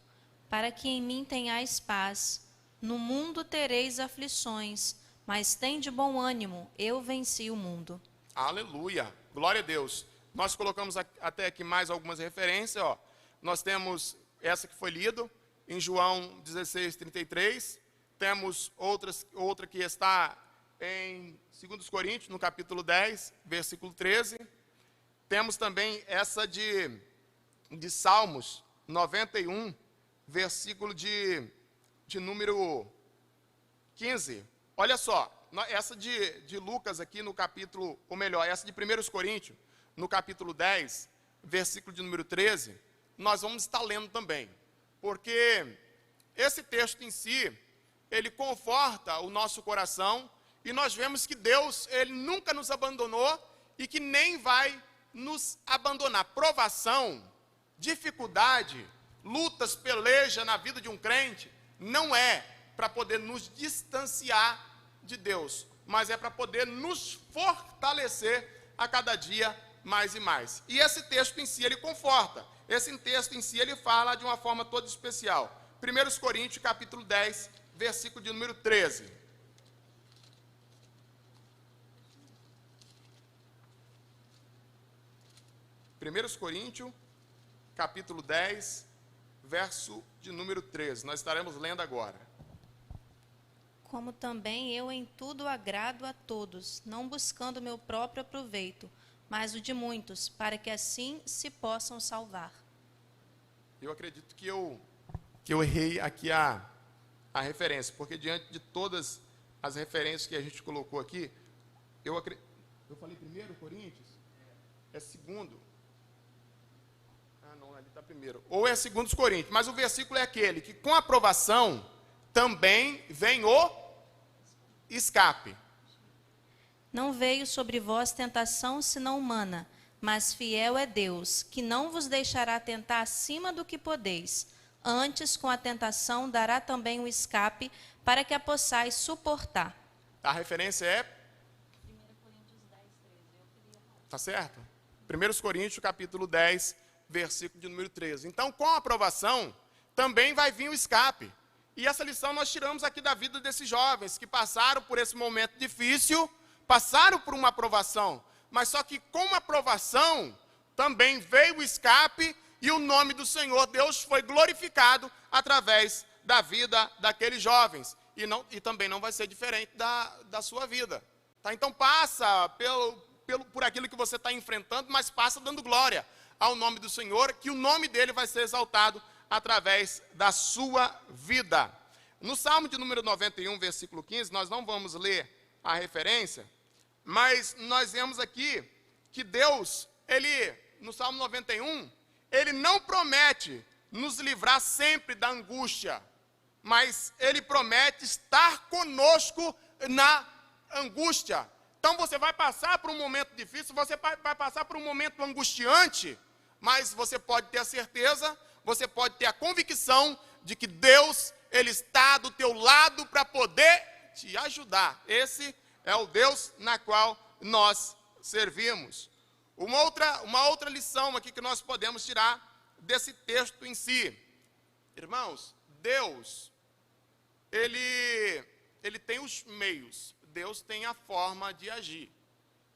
para que em mim tenhais paz. No mundo tereis aflições, mas tende bom ânimo, eu venci o mundo. Aleluia, glória a Deus. Nós colocamos até aqui mais algumas referências, ó. Nós temos essa que foi lida em João 16, 33. Temos outra que está em 2 Coríntios, no capítulo 10, versículo 13. Temos também essa de Salmos 91, versículo de número 15. Olha só, essa de Lucas aqui no capítulo, ou melhor, essa de 1 Coríntios, no capítulo 10, versículo de número 13, nós vamos estar lendo também. Porque esse texto em si, ele conforta o nosso coração, e nós vemos que Deus, ele nunca nos abandonou, e que nem vai nos abandonar. Provação, dificuldade, lutas, peleja na vida de um crente, não é para poder nos distanciar de Deus, mas é para poder nos fortalecer a cada dia mais e mais. E esse texto em si, ele conforta. Esse texto em si, ele fala de uma forma toda especial. 1 Coríntios, capítulo 10, versículo de número 13. Primeiros Coríntios, capítulo 10, verso de número 13. Nós estaremos lendo agora. Como também eu em tudo agrado a todos, não buscando meu próprio proveito, mas o de muitos, para que assim se possam salvar. Eu acredito que eu errei aqui a referência, porque diante de todas as referências que a gente colocou aqui, eu falei 1 Coríntios? É 2. Não, ali está 1. Ou é 2 Coríntios, mas o versículo é aquele, que com a aprovação também vem o escape. Não veio sobre vós tentação senão humana, mas fiel é Deus, que não vos deixará tentar acima do que podeis. Antes, com a tentação, dará também o escape, para que a possais suportar. A referência é Tá certo? 1 Coríntios, capítulo 10, versículo de número 13. Então, com a aprovação, também vai vir o escape. E essa lição nós tiramos aqui da vida desses jovens, que passaram por esse momento difícil, passaram por uma aprovação. Mas só que com a aprovação, também veio o escape, e o nome do Senhor Deus foi glorificado através da vida daqueles jovens. E também não vai ser diferente da sua vida. Tá? Então passa por aquilo que você está enfrentando, mas passa dando glória ao nome do Senhor, que o nome dele vai ser exaltado através da sua vida. No Salmo de número 91, versículo 15, nós não vamos ler a referência, mas nós vemos aqui que Deus, no Salmo 91, ele não promete nos livrar sempre da angústia, mas ele promete estar conosco na angústia. Então você vai passar por um momento difícil, você vai passar por um momento angustiante, mas você pode ter a certeza, você pode ter a convicção de que Deus, ele está do teu lado para poder te ajudar. Esse é o Deus na qual nós servimos. Uma outra lição aqui que nós podemos tirar desse texto em si. Irmãos, Deus, ele tem os meios, Deus tem a forma de agir.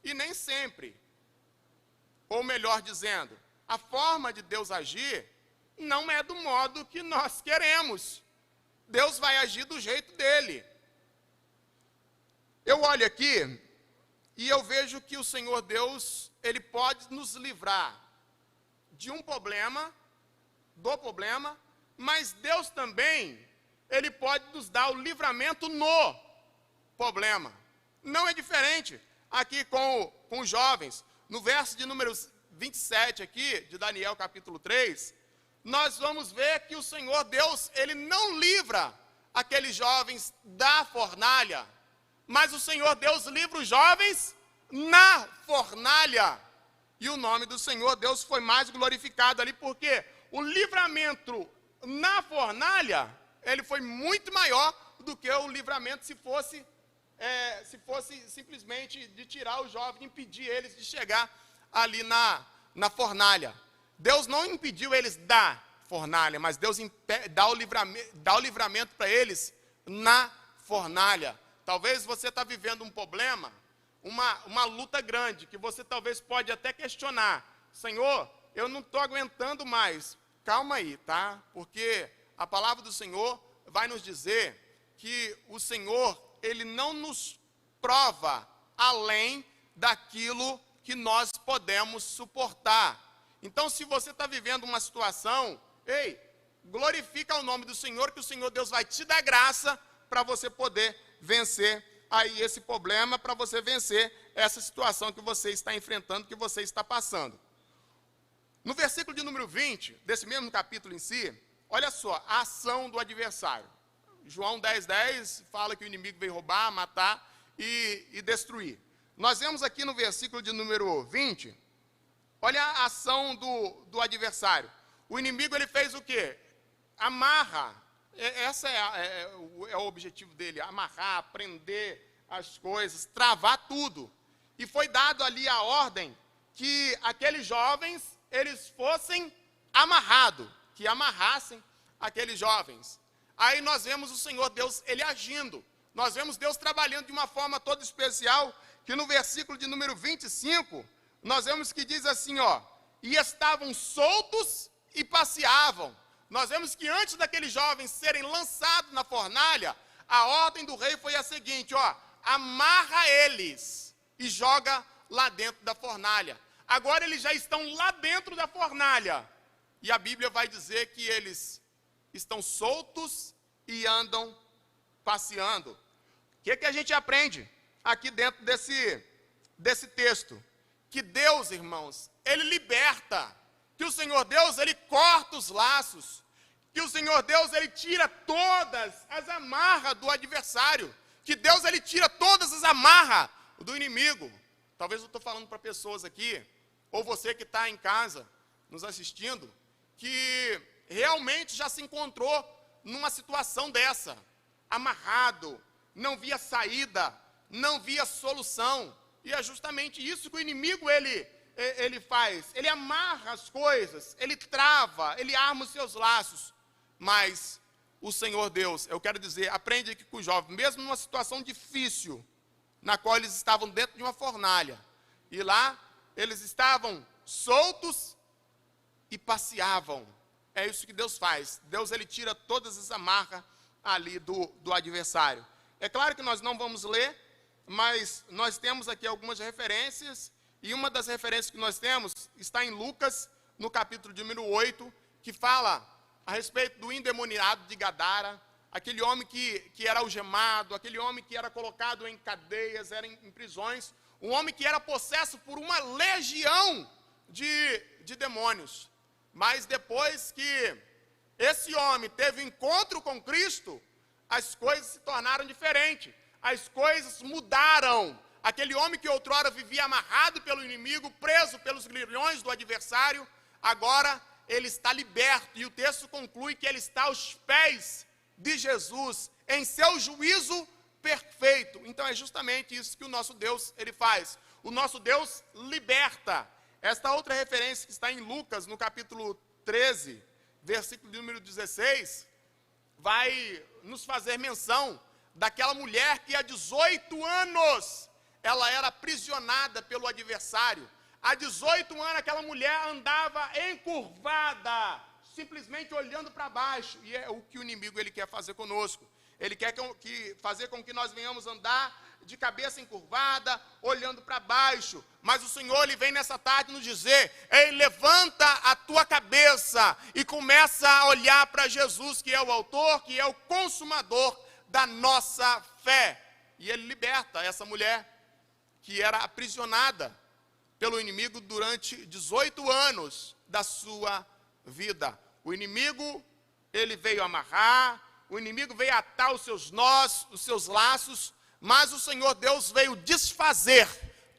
E nem sempre, ou melhor dizendo, a forma de Deus agir não é do modo que nós queremos. Deus vai agir do jeito dele. Eu olho aqui e eu vejo que o Senhor Deus, ele pode nos livrar de um problema, mas Deus também, ele pode nos dar o livramento no problema. Não é diferente aqui com os jovens. No verso de número 27 aqui, de Daniel capítulo 3, nós vamos ver que o Senhor Deus, ele não livra aqueles jovens da fornalha, mas o Senhor Deus livra os jovens na fornalha. E o nome do Senhor Deus foi mais glorificado ali, porque o livramento na fornalha, ele foi muito maior do que o livramento se fosse simplesmente de tirar os jovens, impedir eles de chegar ali na fornalha. Deus não impediu eles da fornalha, mas Deus dá o livramento para eles na fornalha. Talvez você está vivendo um problema, uma luta grande, que você talvez pode até questionar. Senhor, eu não estou aguentando mais. Calma aí, tá? Porque a palavra do Senhor vai nos dizer que o Senhor, ele não nos prova além daquilo que nós podemos suportar. Então, se você está vivendo uma situação, glorifica o nome do Senhor, que o Senhor Deus vai te dar graça para você poder vencer aí esse problema, para você vencer essa situação que você está enfrentando, que você está passando. No versículo de número 20, desse mesmo capítulo em si, olha só, a ação do adversário. João 10:10 fala que o inimigo veio roubar, matar e destruir. Nós vemos aqui no versículo de número 20, olha a ação do adversário. O inimigo, ele fez o quê? Amarra. Essa é o objetivo dele, amarrar, prender as coisas, travar tudo. E foi dado ali a ordem que aqueles jovens, eles fossem amarrados, que amarrassem aqueles jovens. Aí nós vemos o Senhor Deus, ele agindo. Nós vemos Deus trabalhando de uma forma toda especial, que no versículo de número 25, nós vemos que diz assim, e estavam soltos e passeavam. Nós vemos que antes daqueles jovens serem lançados na fornalha, a ordem do rei foi a seguinte, amarra eles e joga lá dentro da fornalha. Agora eles já estão lá dentro da fornalha. E a Bíblia vai dizer que eles estão soltos e andam passeando. O que a gente aprende aqui dentro desse texto? Que Deus, irmãos, ele liberta. Que o Senhor Deus, ele corta os laços. Que o Senhor Deus, ele tira todas as amarras do adversário. Que Deus, ele tira todas as amarras do inimigo. Talvez eu estou falando para pessoas aqui, ou você que está em casa nos assistindo, que realmente já se encontrou numa situação dessa, amarrado, não via saída, não via solução. E é justamente isso que o inimigo ele faz. Ele amarra as coisas, ele trava, ele arma os seus laços. Mas o Senhor Deus, eu quero dizer, aprende aqui com os jovens, mesmo numa situação difícil, na qual eles estavam dentro de uma fornalha, e lá eles estavam soltos e passeavam. É isso que Deus faz. Deus, ele tira todas as amarras ali do adversário. É claro que nós não vamos ler, mas nós temos aqui algumas referências, e uma das referências que nós temos está em Lucas, no capítulo de número 8, que fala a respeito do endemoniado de Gadara, aquele homem que era algemado, aquele homem que era colocado em cadeias, era em prisões, um homem que era possesso por uma legião de demônios. Mas depois que esse homem teve encontro com Cristo, as coisas se tornaram diferentes, as coisas mudaram. Aquele homem que outrora vivia amarrado pelo inimigo, preso pelos grilhões do adversário, agora ele está liberto, e o texto conclui que ele está aos pés de Jesus, em seu juízo perfeito. Então é justamente isso que o nosso Deus, ele faz. O nosso Deus liberta. Esta outra referência que está em Lucas, no capítulo 13, versículo número 16, vai nos fazer menção daquela mulher que há 18 anos, ela era aprisionada pelo adversário. Há 18 anos aquela mulher andava encurvada, simplesmente olhando para baixo. E é o que o inimigo ele quer fazer conosco. Ele quer fazer com que nós venhamos andar de cabeça encurvada, olhando para baixo. Mas o Senhor, ele vem nessa tarde nos dizer: ei, levanta a tua cabeça e começa a olhar para Jesus, que é o autor, que é o consumador da nossa fé. E ele liberta essa mulher que era aprisionada pelo inimigo durante 18 anos da sua vida. O inimigo, ele veio amarrar, o inimigo veio atar os seus nós, os seus laços, mas o Senhor Deus veio desfazer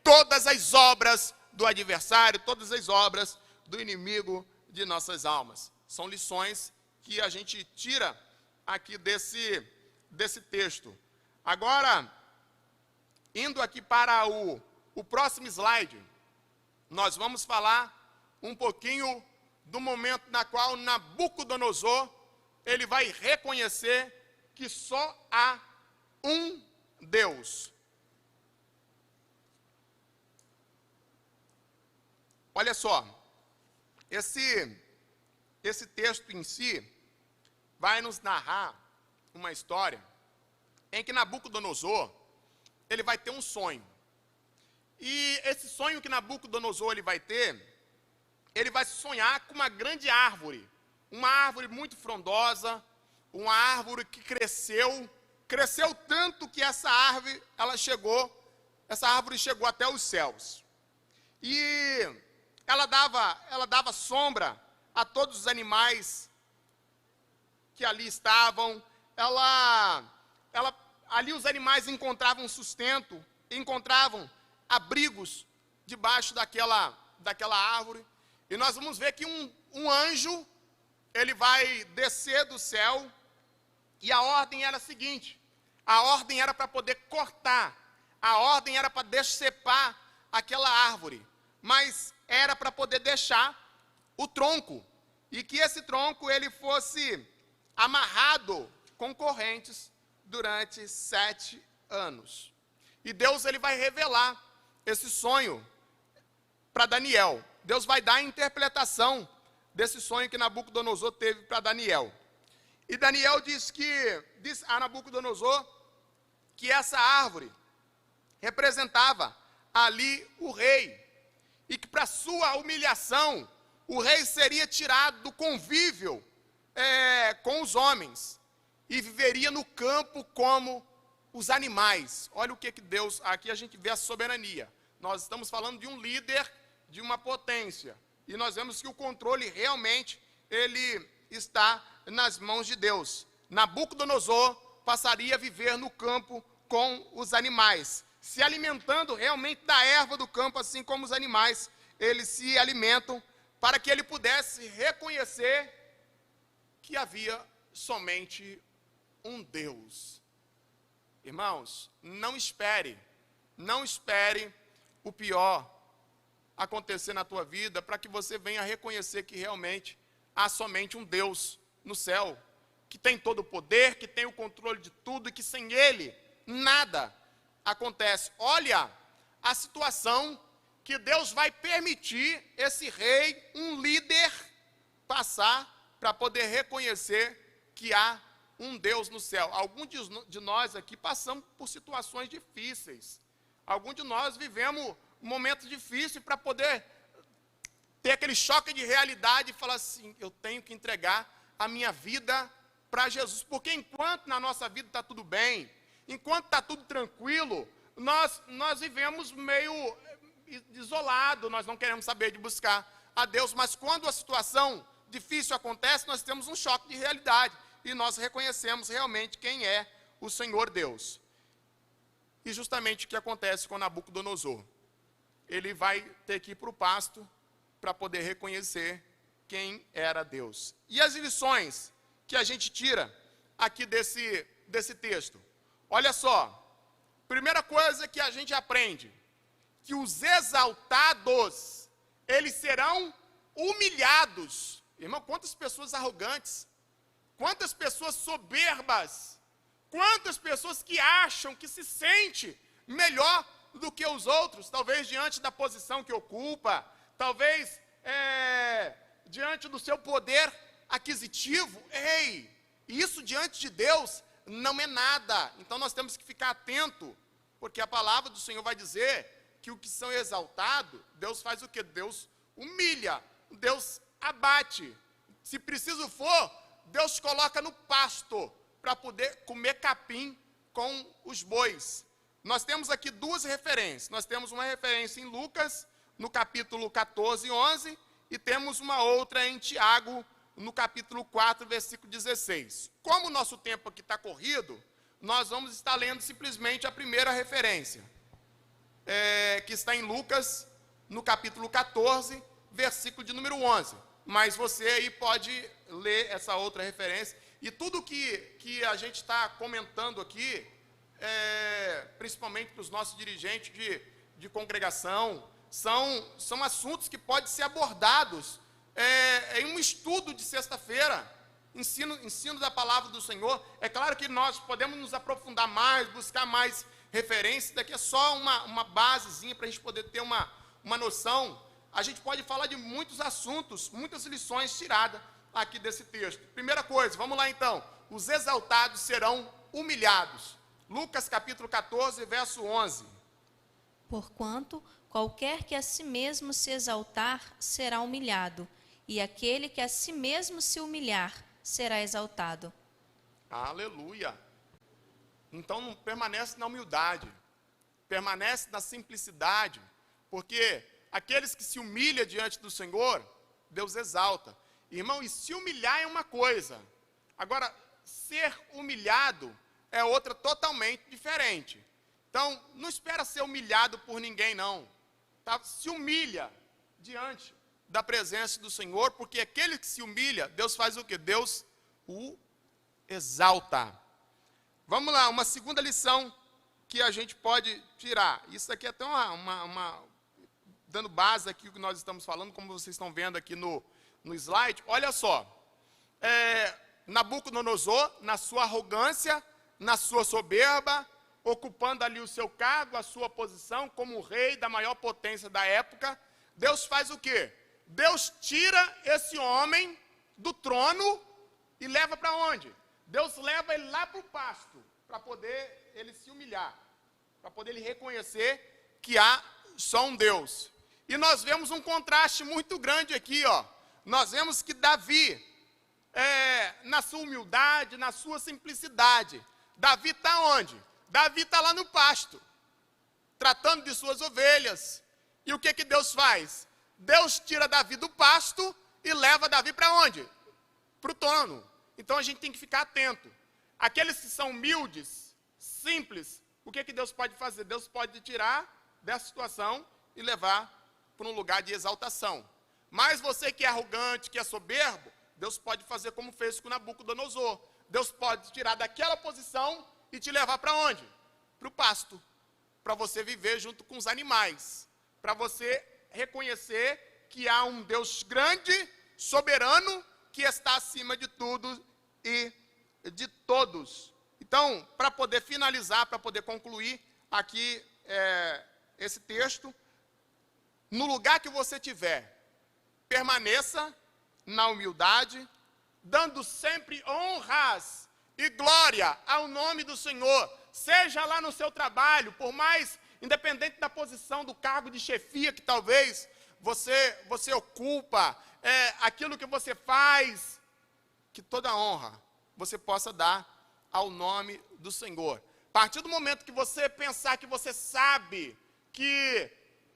todas as obras do adversário, todas as obras do inimigo de nossas almas. São lições que a gente tira aqui desse texto. Agora, indo aqui para o próximo slide, nós vamos falar um pouquinho do momento na qual Nabucodonosor, ele vai reconhecer que só há um Deus. Olha só, esse texto em si vai nos narrar uma história em que Nabucodonosor, ele vai ter um sonho. E esse sonho que Nabucodonosor ele vai ter, ele vai sonhar com uma grande árvore, uma árvore muito frondosa, uma árvore que cresceu tanto que essa árvore chegou até os céus. E ela dava sombra a todos os animais que ali estavam. Ali os animais encontravam sustento, encontravam abrigos debaixo daquela árvore. E nós vamos ver que um anjo, ele vai descer do céu, e a ordem era a seguinte: a ordem era para poder cortar, a ordem era para decepar aquela árvore, mas era para poder deixar o tronco, e que esse tronco ele fosse amarrado com correntes durante 7 anos. E Deus ele vai revelar esse sonho para Daniel. Deus vai dar a interpretação desse sonho que Nabucodonosor teve para Daniel. E Daniel diz a Nabucodonosor que essa árvore representava ali o rei, e que para sua humilhação, o rei seria tirado do convívio com os homens, e viveria no campo como os animais. Olha o que Deus, aqui a gente vê a soberania. Nós estamos falando de um líder, de uma potência, e nós vemos que o controle realmente, ele está nas mãos de Deus. Nabucodonosor passaria a viver no campo com os animais, se alimentando realmente da erva do campo, assim como os animais, eles se alimentam, para que ele pudesse reconhecer que havia somente um Deus. Irmãos, não espere o pior acontecer na tua vida, para que você venha reconhecer que realmente há somente um Deus no céu, que tem todo o poder, que tem o controle de tudo e que sem Ele nada acontece. Olha a situação que Deus vai permitir esse rei, um líder, passar para poder reconhecer que há um Deus no céu. Alguns de nós aqui passamos por situações difíceis. Alguns de nós vivemos momentos difíceis para poder ter aquele choque de realidade e falar assim, eu tenho que entregar a minha vida para Jesus. Porque enquanto na nossa vida está tudo bem, enquanto está tudo tranquilo, nós vivemos meio isolado, nós não queremos saber de buscar a Deus. Mas quando a situação difícil acontece, nós temos um choque de realidade e nós reconhecemos realmente quem é o Senhor Deus. E justamente o que acontece com Nabucodonosor. Ele vai ter que ir para o pasto para poder reconhecer quem era Deus. E as lições que a gente tira aqui desse texto? Olha só, primeira coisa que a gente aprende, que os exaltados, eles serão humilhados. Irmão, quantas pessoas arrogantes, quantas pessoas soberbas, quantas pessoas que acham que se sente melhor do que os outros, talvez diante da posição que ocupa, talvez diante do seu poder aquisitivo. Ei, isso diante de Deus não é nada. Então nós temos que ficar atento, porque a palavra do Senhor vai dizer que o que são exaltados, Deus faz o quê? Deus humilha, Deus abate. Se preciso for, Deus coloca no pasto para poder comer capim com os bois. Nós temos aqui duas referências. Nós temos uma referência em Lucas, no capítulo 14, 11, e temos uma outra em Tiago, no capítulo 4, versículo 16. Como o nosso tempo aqui está corrido, nós vamos estar lendo simplesmente a primeira referência, que está em Lucas, no capítulo 14, versículo de número 11. Mas você aí pode ler essa outra referência. E tudo que a gente está comentando aqui, principalmente para os nossos dirigentes de congregação, são assuntos que podem ser abordados em um estudo de sexta-feira, ensino da palavra do Senhor. É claro que nós podemos nos aprofundar mais, buscar mais referências, daqui é só uma basezinha para a gente poder ter uma noção. A gente pode falar de muitos assuntos, muitas lições tiradas aqui desse texto. Primeira coisa, vamos lá então, os exaltados serão humilhados. Lucas capítulo 14, verso 11. Porquanto qualquer que a si mesmo se exaltar será humilhado, e aquele que a si mesmo se humilhar será exaltado. Aleluia! Então não permanece na humildade, permanece na simplicidade, porque aqueles que se humilham diante do Senhor, Deus exalta. Irmão, e se humilhar é uma coisa, agora ser humilhado é outra totalmente diferente. Então, não espera ser humilhado por ninguém, não. Tá? Se humilha diante da presença do Senhor, porque aquele que se humilha, Deus faz o quê? Deus o exalta. Vamos lá, uma segunda lição que a gente pode tirar. Isso aqui é até dando base aqui o que nós estamos falando, como vocês estão vendo aqui no slide. Olha só, Nabucodonosor, na sua arrogância, na sua soberba, ocupando ali o seu cargo, a sua posição como rei da maior potência da época, Deus faz o quê? Deus tira esse homem do trono e leva para onde? Deus leva ele lá para o pasto, para poder ele se humilhar, para poder ele reconhecer que há só um Deus. E nós vemos um contraste muito grande aqui, ó. Nós vemos que Davi, na sua humildade, na sua simplicidade, Davi está onde? Davi está lá no pasto, tratando de suas ovelhas. E o que Deus faz? Deus tira Davi do pasto e leva Davi para onde? Para o trono. Então a gente tem que ficar atento. Aqueles que são humildes, simples, o que Deus pode fazer? Deus pode tirar dessa situação e levar para um lugar de exaltação. Mas você que é arrogante, que é soberbo, Deus pode fazer como fez com Nabucodonosor. Deus pode tirar daquela posição e te levar para onde? Para o pasto, para você viver junto com os animais. para você reconhecer que há um Deus grande, soberano, que está acima de tudo e de todos. Então, para poder finalizar, para poder concluir aqui esse texto, no lugar que você estiver, permaneça na humildade, dando sempre honras e glória ao nome do Senhor, seja lá no seu trabalho, por mais, independente da posição, do cargo de chefia que talvez você ocupa, aquilo que você faz, que toda honra você possa dar ao nome do Senhor. A partir do momento que você pensar que você sabe, que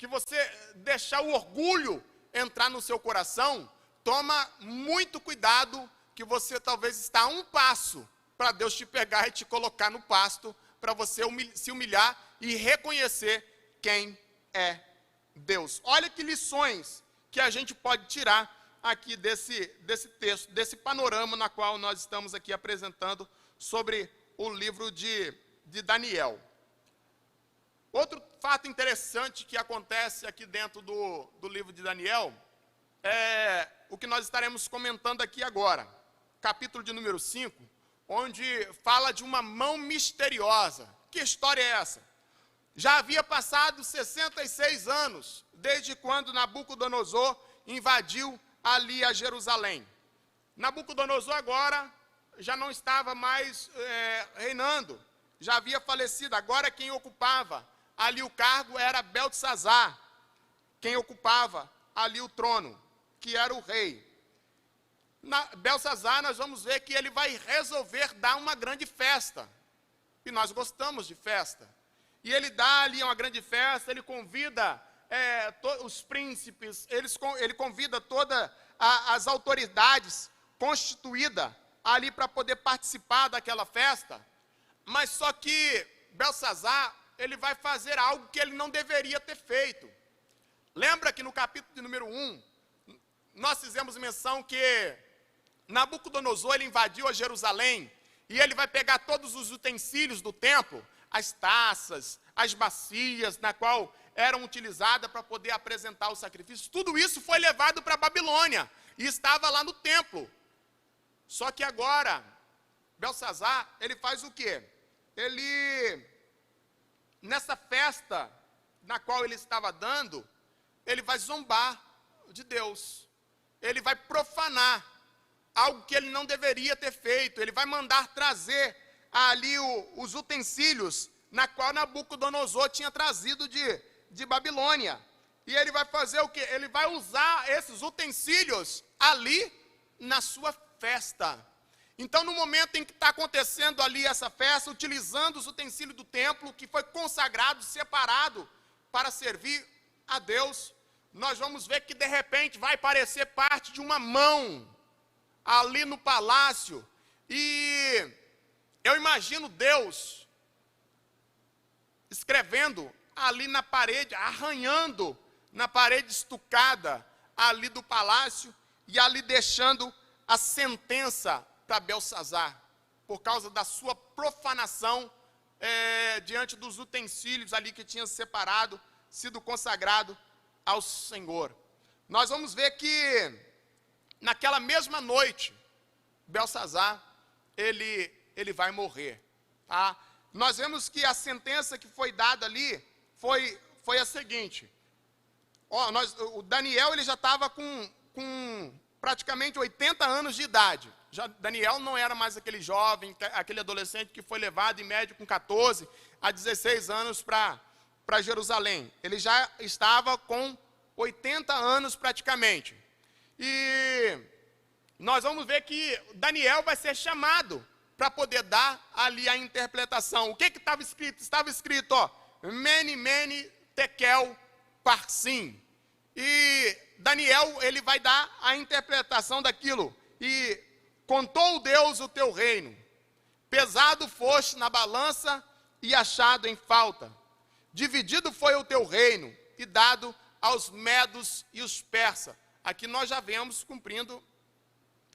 você deixar o orgulho entrar no seu coração, toma muito cuidado, que você talvez está a um passo para Deus te pegar e te colocar no pasto, para você se humilhar e reconhecer quem é Deus. Olha que lições que a gente pode tirar aqui desse texto, desse panorama na qual nós estamos aqui apresentando sobre o livro de Daniel. Outro fato interessante que acontece aqui dentro do livro de Daniel é o que nós estaremos comentando aqui agora. Capítulo de número 5, onde fala de uma mão misteriosa. Que história é essa? Já havia passado 66 anos, desde quando Nabucodonosor invadiu ali a Jerusalém. Nabucodonosor agora já não estava mais reinando, já havia falecido. Agora quem ocupava ali o cargo era Beltesazar, quem ocupava ali o trono, que era o rei. Beltesazar, nós vamos ver que ele vai resolver dar uma grande festa, e nós gostamos de festa. E ele dá ali uma grande festa, ele convida os príncipes, ele convida todas as autoridades constituídas ali para poder participar daquela festa. Mas só que Beltesazar, ele vai fazer algo que ele não deveria ter feito. Lembra que no capítulo de número 1, nós fizemos menção que Nabucodonosor, ele invadiu a Jerusalém, e ele vai pegar todos os utensílios do templo, as taças, as bacias, na qual eram utilizadas para poder apresentar os sacrifícios. Tudo isso foi levado para a Babilônia, e estava lá no templo. Só que agora, Beltesazar, ele faz o quê? Ele, nessa festa na qual ele estava dando, ele vai zombar de Deus. Ele vai profanar algo que ele não deveria ter feito. Ele vai mandar trazer ali os utensílios na qual Nabucodonosor tinha trazido de Babilônia. E ele vai fazer o quê? Ele vai usar esses utensílios ali na sua festa. Então, no momento em que está acontecendo ali essa festa, utilizando os utensílios do templo, que foi consagrado, separado para servir a Deus, nós vamos ver que de repente vai parecer parte de uma mão ali no palácio. E eu imagino Deus escrevendo ali na parede, arranhando na parede estucada ali do palácio, e ali deixando a sentença para Beltesazar, por causa da sua profanação diante dos utensílios ali que tinha separado, sido consagrado ao Senhor. Nós vamos ver que naquela mesma noite, Beltesazar, ele vai morrer. Tá? Nós vemos que a sentença que foi dada ali foi a seguinte. O Daniel, ele já estava com praticamente 80 anos de idade. Daniel não era mais aquele jovem, aquele adolescente que foi levado em média com 14 a 16 anos para Jerusalém. Ele já estava com 80 anos praticamente. E nós vamos ver que Daniel vai ser chamado para poder dar ali a interpretação. O que estava escrito? Estava escrito, Mene, Mene, Tekel, Parsim. E Daniel, ele vai dar a interpretação daquilo. E contou Deus o teu reino, pesado foste na balança e achado em falta. Dividido foi o teu reino e dado aos medos e os persas. Aqui nós já vemos cumprindo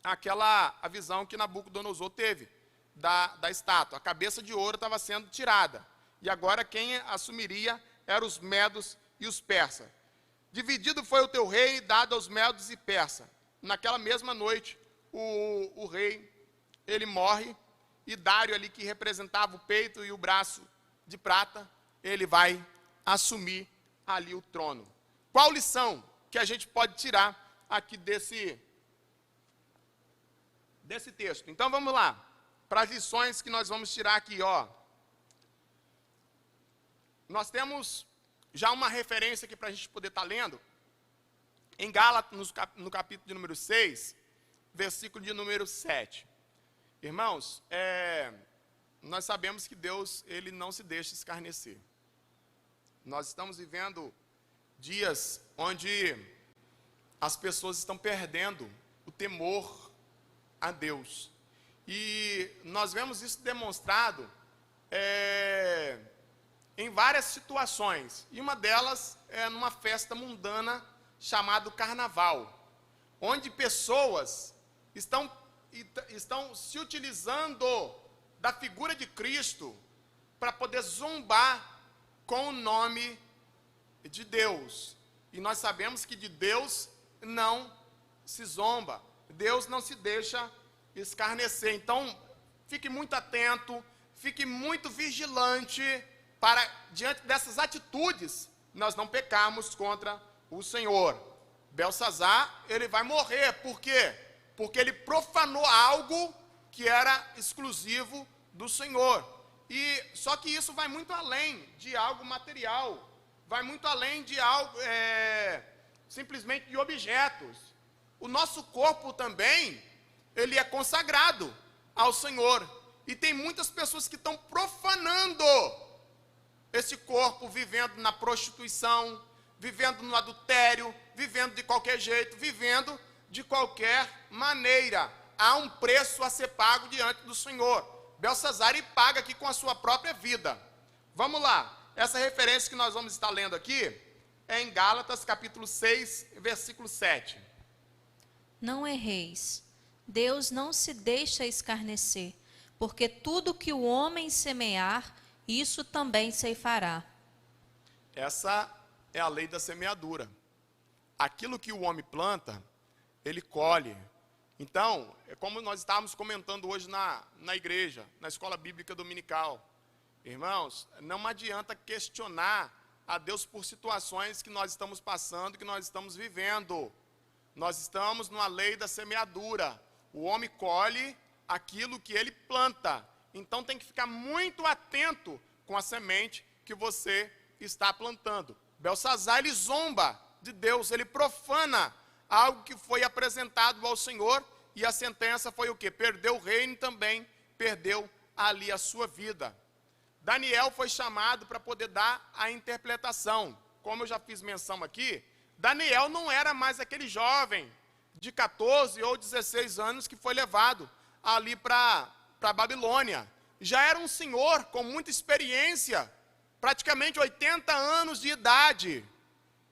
a visão que Nabucodonosor teve da estátua. A cabeça de ouro estava sendo tirada. E agora quem assumiria eram os medos e os persas. dividido foi o teu reino e dado aos Medos e Persa. Naquela mesma noite, o rei, ele morre, e Dário ali, que representava o peito e o braço de prata, ele vai assumir ali o trono. Qual lição que a gente pode tirar aqui desse texto? Então vamos lá, para as lições que nós vamos tirar aqui, ó. Nós temos já uma referência aqui para a gente poder estar lendo, em Gálatas, no capítulo de número 6, versículo de número 7. Irmãos, nós sabemos que Deus, ele não se deixa escarnecer. Nós estamos vivendo dias onde as pessoas estão perdendo o temor a Deus. E nós vemos isso demonstrado em várias situações. E uma delas é numa festa mundana chamada Carnaval, onde pessoas estão se utilizando da figura de Cristo para poder zombar com o nome de Deus. E nós sabemos que de Deus não se zomba, Deus não se deixa escarnecer. Então, fique muito atento, fique muito vigilante para, diante dessas atitudes, nós não pecarmos contra o Senhor. Belsazar, ele vai morrer, por quê? Porque ele profanou algo que era exclusivo do Senhor. E só que isso vai muito além de algo material, vai muito além de algo simplesmente de objetos. O nosso corpo também, ele é consagrado ao Senhor. E tem muitas pessoas que estão profanando esse corpo, vivendo na prostituição, vivendo no adultério, vivendo de qualquer jeito, vivendo de qualquer maneira. Há um preço a ser pago diante do Senhor. Belsazar paga aqui com a sua própria vida. Vamos lá, essa referência que nós vamos estar lendo aqui é em Gálatas capítulo 6, versículo 7. Não erreis, Deus não se deixa escarnecer, porque tudo que o homem semear, isso também ceifará. Essa é a lei da semeadura. Aquilo que o homem planta, ele colhe. Então, é como nós estávamos comentando hoje na igreja, na escola bíblica dominical. Irmãos, não adianta questionar a Deus por situações que nós estamos passando, que nós estamos vivendo. Nós estamos numa lei da semeadura. O homem colhe aquilo que ele planta. Então tem que ficar muito atento com a semente que você está plantando. Belsazar, ele zomba de Deus, ele profana algo que foi apresentado ao Senhor, e a sentença foi o quê? Perdeu o reino e também perdeu ali a sua vida. Daniel foi chamado para poder dar a interpretação. Como eu já fiz menção aqui, Daniel não era mais aquele jovem de 14 ou 16 anos que foi levado ali para a Babilônia. Já era um senhor com muita experiência, praticamente 80 anos de idade.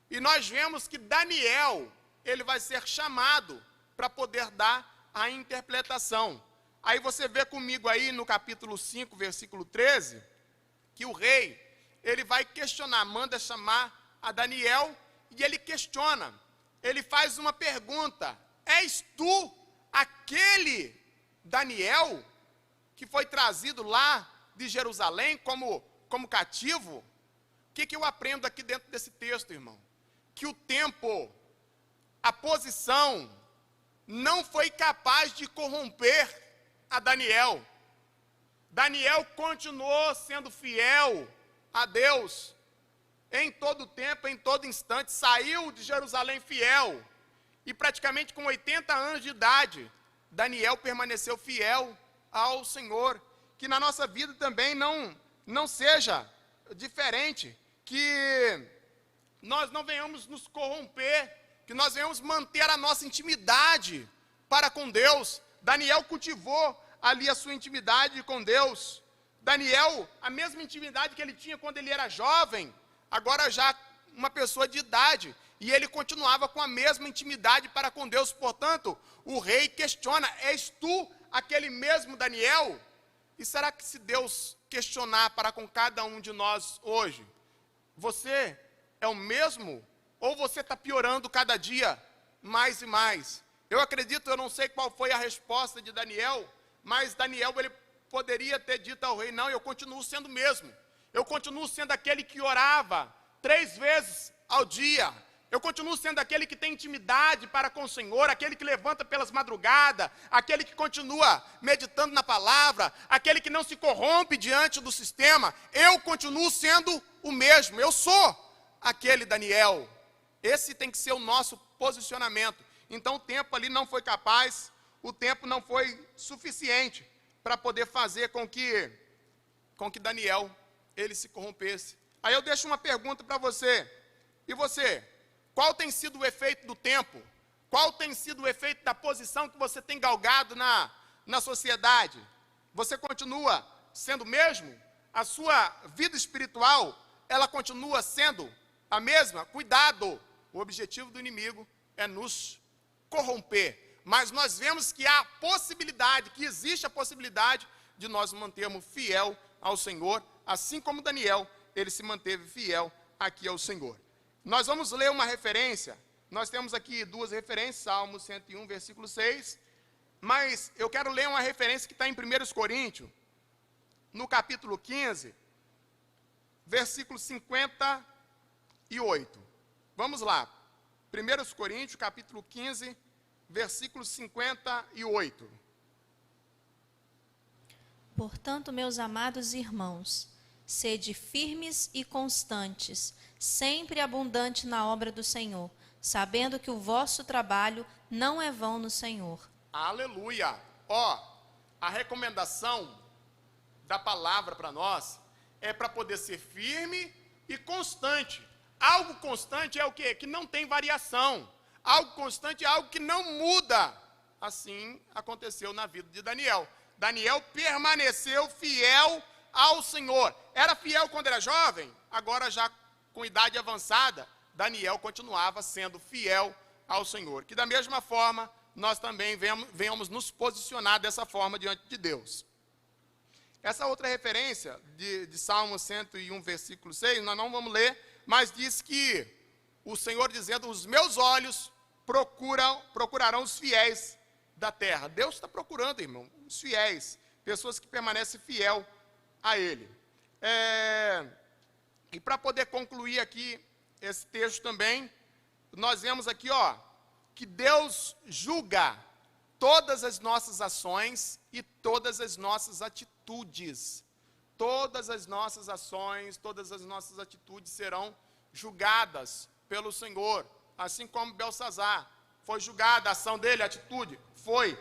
E nós vemos que Daniel, ele vai ser chamado para poder dar a interpretação. Aí você vê comigo aí no capítulo 5, versículo 13, que o rei, ele vai questionar, manda chamar a Daniel, e ele questiona, ele faz uma pergunta: és tu aquele Daniel que foi trazido lá de Jerusalém como cativo? O que eu aprendo aqui dentro desse texto, irmão? Que o tempo, a posição, não foi capaz de corromper a Daniel. Daniel continuou sendo fiel a Deus em todo tempo, em todo instante. Saiu de Jerusalém fiel, e praticamente com 80 anos de idade, Daniel permaneceu fiel ao Senhor. Que na nossa vida também não seja diferente, que nós não venhamos nos corromper, que nós venhamos manter a nossa intimidade para com Deus. Daniel cultivou ali a sua intimidade com Deus. Daniel, a mesma intimidade que ele tinha quando ele era jovem, agora já uma pessoa de idade, e ele continuava com a mesma intimidade para com Deus. Portanto, o rei questiona: és tu aquele mesmo Daniel? E será que se Deus questionar para com cada um de nós hoje, você é o mesmo ou você está piorando cada dia mais e mais? Eu acredito, eu não sei qual foi a resposta de Daniel, mas Daniel, ele poderia ter dito ao rei, não, eu continuo sendo o mesmo. Eu continuo sendo aquele que orava 3 vezes ao dia. Eu continuo sendo aquele que tem intimidade para com o Senhor, aquele que levanta pelas madrugadas, aquele que continua meditando na palavra, aquele que não se corrompe diante do sistema. Eu continuo sendo o mesmo. Eu sou aquele Daniel. Esse tem que ser o nosso posicionamento. Então o tempo ali não foi capaz, o tempo não foi suficiente para poder fazer com que Daniel, ele se corrompesse. Aí eu deixo uma pergunta para você. E você? Qual tem sido o efeito do tempo? Qual tem sido o efeito da posição que você tem galgado na sociedade? Você continua sendo o mesmo? A sua vida espiritual, ela continua sendo a mesma? Cuidado! O objetivo do inimigo é nos corromper. Mas nós vemos que há possibilidade, que existe a possibilidade de nós mantermos fiel ao Senhor, assim como Daniel, ele se manteve fiel aqui ao Senhor. Nós vamos ler uma referência, nós temos aqui 2 referências, Salmo 101, versículo 6, mas eu quero ler uma referência que está em 1 Coríntios, no capítulo 15, versículo 58. Vamos lá, 1 Coríntios, capítulo 15, versículo 58. Portanto, meus amados irmãos, sede firmes e constantes, sempre abundante na obra do Senhor, sabendo que o vosso trabalho não é vão no Senhor. Aleluia! A recomendação da palavra para nós é para poder ser firme e constante. Algo constante é o quê? Que não tem variação. Algo constante é algo que não muda. Assim aconteceu na vida de Daniel. Daniel permaneceu fiel ao Senhor. Era fiel quando era jovem, agora já com idade avançada, Daniel continuava sendo fiel ao Senhor. Que da mesma forma, nós também venhamos nos posicionar dessa forma diante de Deus. Essa outra referência de Salmo 101, versículo 6, nós não vamos ler, mas diz que o Senhor dizendo, os meus olhos procurarão os fiéis da terra. Deus está procurando, irmão, os fiéis, pessoas que permanecem fiel a Ele. E para poder concluir aqui esse texto também, nós vemos aqui, que Deus julga todas as nossas ações e todas as nossas atitudes. Todas as nossas ações, todas as nossas atitudes serão julgadas pelo Senhor, assim como Belsazar foi julgada, a ação dele, a atitude, foi.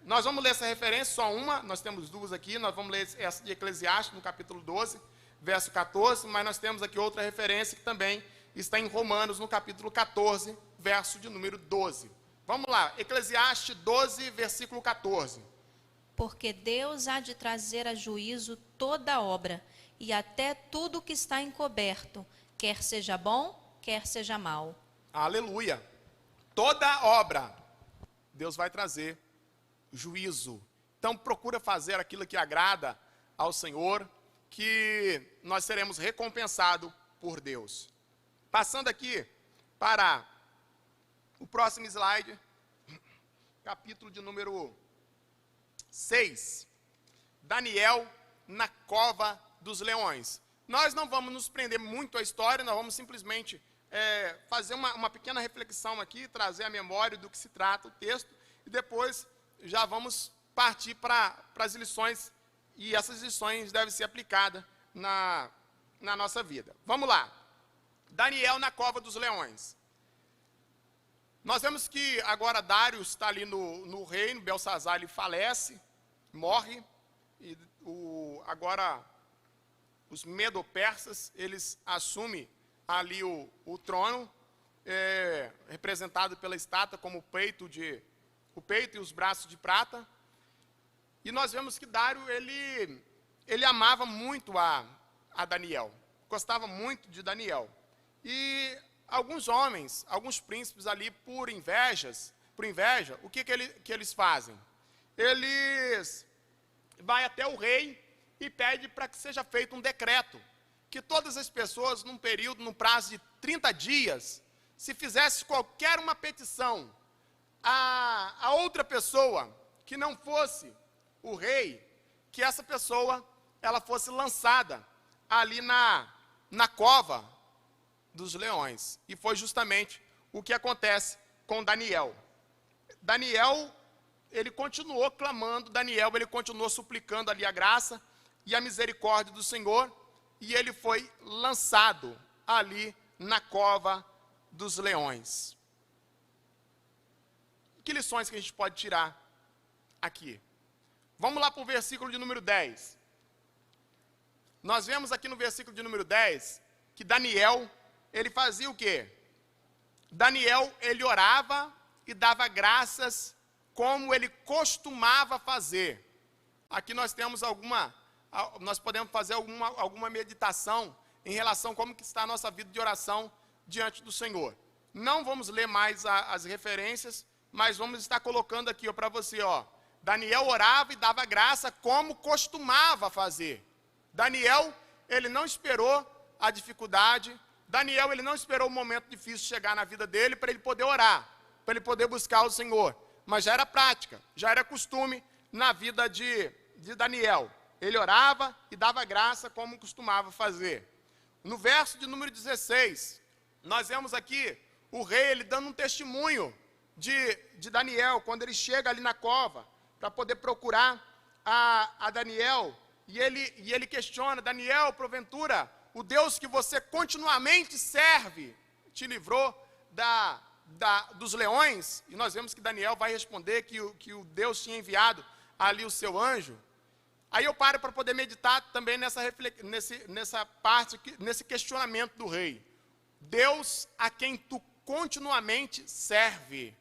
Nós vamos ler essa referência, só uma, nós temos 2 aqui, nós vamos ler essa de Eclesiastes, no capítulo 12, verso 14, mas nós temos aqui outra referência que também está em Romanos, no capítulo 14, verso de número 12. Vamos lá, Eclesiastes 12, versículo 14. Porque Deus há de trazer a juízo toda obra, e até tudo que está encoberto, quer seja bom, quer seja mal. Aleluia! Toda obra, Deus vai trazer juízo. Então procura fazer aquilo que agrada ao Senhor, que nós seremos recompensados por Deus. Passando aqui para o próximo slide, capítulo de número 6, Daniel na cova dos leões. Nós não vamos nos prender muito à história, nós vamos simplesmente fazer uma pequena reflexão aqui, trazer a memória do que se trata o texto, e depois já vamos partir para as lições, e essas lições devem ser aplicadas na nossa vida. Vamos lá. Daniel na cova dos leões. Nós vemos que agora Dário está ali no reino, Belsazar ele falece, morre, e agora os medo-persas, eles assumem ali o trono, representado pela estátua como o peito e os braços de prata. E nós vemos que Dário, ele amava muito a Daniel, gostava muito de Daniel. E alguns homens, alguns príncipes ali, por inveja, o que eles fazem? Eles vão até o rei e pedem para que seja feito um decreto, que todas as pessoas, num período, num prazo de 30 dias, se fizesse qualquer uma petição a outra pessoa que não fosse o rei, que essa pessoa ela fosse lançada ali na cova dos leões. E foi justamente o que acontece com Daniel. Daniel, ele continuou clamando, Daniel, ele continuou suplicando ali a graça e a misericórdia do Senhor, e ele foi lançado ali na cova dos leões. Que lições que a gente pode tirar aqui? Vamos lá para o versículo de número 10. Nós vemos aqui no versículo de número 10, que Daniel, ele fazia o quê? Daniel, ele orava e dava graças como ele costumava fazer. Aqui nós temos nós podemos fazer alguma meditação em relação a como que está a nossa vida de oração diante do Senhor. Não vamos ler mais as referências, mas vamos estar colocando aqui para você, Daniel orava e dava graça como costumava fazer. Daniel, ele não esperou a dificuldade, Daniel, ele não esperou o momento difícil chegar na vida dele para ele poder orar, para ele poder buscar o Senhor. Mas já era prática, já era costume na vida de Daniel. Ele orava e dava graça como costumava fazer. No verso de número 16, nós vemos aqui o rei, ele dando um testemunho de Daniel, quando ele chega ali na cova, para poder procurar a Daniel, e ele questiona, Daniel, porventura, o Deus que você continuamente serve, te livrou dos leões? E nós vemos que Daniel vai responder que o Deus tinha enviado ali o seu anjo. Aí eu paro para poder meditar também nessa parte, nesse questionamento do rei. Deus a quem tu continuamente serve.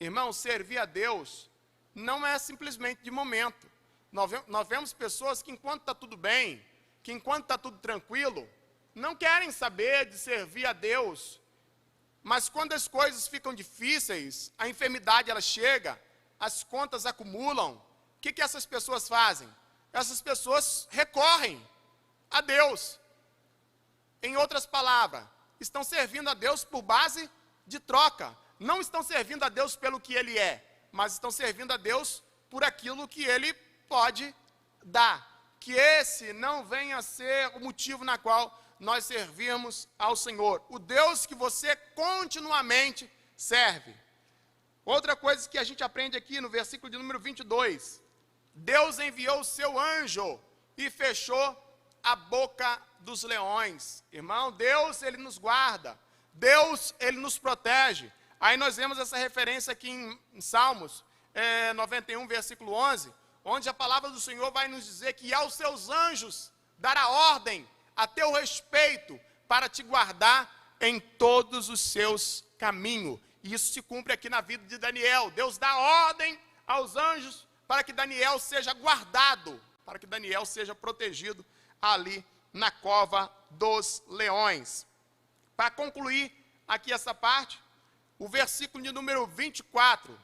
Irmão, servir a Deus não é simplesmente de momento. Nós vemos pessoas que enquanto está tudo bem, que enquanto está tudo tranquilo, não querem saber de servir a Deus. Mas quando as coisas ficam difíceis, a enfermidade ela chega, as contas acumulam, o que essas pessoas fazem? Essas pessoas recorrem a Deus. Em outras palavras, estão servindo a Deus por base de troca. Não estão servindo a Deus pelo que Ele é, mas estão servindo a Deus por aquilo que Ele pode dar. Que esse não venha a ser o motivo na qual nós servimos ao Senhor. O Deus que você continuamente serve. Outra coisa que a gente aprende aqui no versículo de número 22. Deus enviou o seu anjo e fechou a boca dos leões. Irmão, Deus, Ele nos guarda. Deus, Ele nos protege. Aí nós vemos essa referência aqui em Salmos 91, versículo 11, onde a palavra do Senhor vai nos dizer que aos seus anjos dará ordem a teu respeito para te guardar em todos os seus caminhos. E isso se cumpre aqui na vida de Daniel. Deus dá ordem aos anjos para que Daniel seja guardado, para que Daniel seja protegido ali na cova dos leões. Para concluir aqui essa parte, o versículo de número 24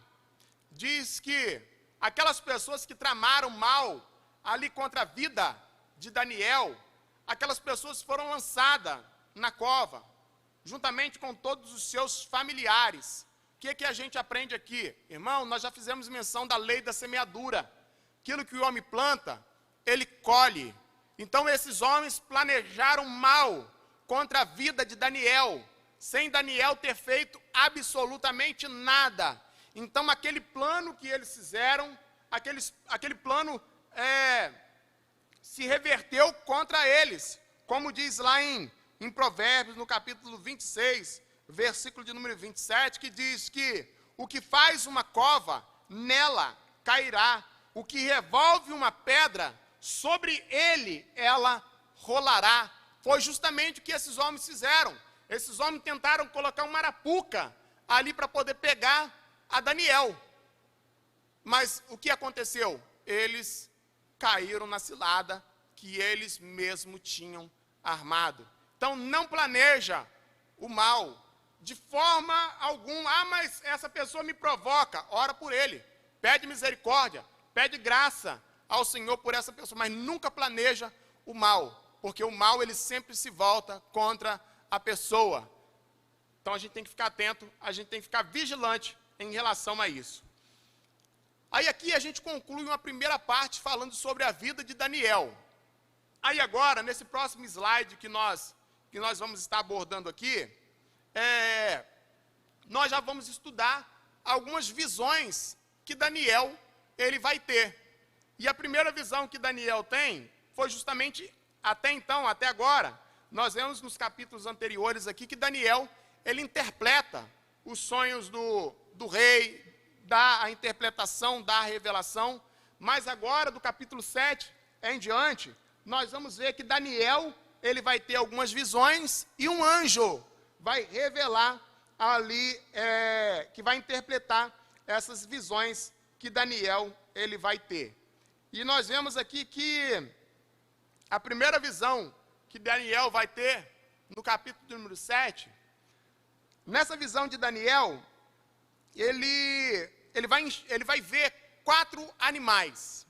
diz que aquelas pessoas que tramaram mal ali contra a vida de Daniel, aquelas pessoas foram lançadas na cova, juntamente com todos os seus familiares. O que a gente aprende aqui? Irmão, nós já fizemos menção da lei da semeadura. Aquilo que o homem planta, ele colhe. Então esses homens planejaram mal contra a vida de Daniel, sem Daniel ter feito absolutamente nada. Então aquele plano que eles fizeram, aquele plano se reverteu contra eles. Como diz lá em Provérbios, no capítulo 26, versículo de número 27, que diz que o que faz uma cova, nela cairá. O que revolve uma pedra, sobre ele ela rolará. Foi justamente o que esses homens fizeram. Esses homens tentaram colocar uma arapuca ali para poder pegar a Daniel. Mas o que aconteceu? Eles caíram na cilada que eles mesmos tinham armado. Então não planeja o mal de forma alguma. Mas essa pessoa me provoca. Ora por ele, pede misericórdia, pede graça ao Senhor por essa pessoa, mas nunca planeja o mal. porque o mal ele sempre se volta contra a pessoa. Então a gente tem que ficar atento, a gente tem que ficar vigilante em relação a isso. Aí aqui a gente conclui uma primeira parte falando sobre a vida de Daniel. Aí agora, nesse próximo slide que nós vamos estar abordando aqui, nós já vamos estudar algumas visões que Daniel ele vai ter. E a primeira visão que Daniel tem foi justamente, até agora, nós vemos nos capítulos anteriores aqui que Daniel, ele interpreta os sonhos do rei, dá a interpretação, dá a revelação, mas agora, do capítulo 7 em diante, nós vamos ver que Daniel, ele vai ter algumas visões e um anjo vai revelar ali, que vai interpretar essas visões que Daniel, ele vai ter. E nós vemos aqui que a primeira visão que Daniel vai ter, no capítulo número 7, nessa visão de Daniel, ele vai ver 4 animais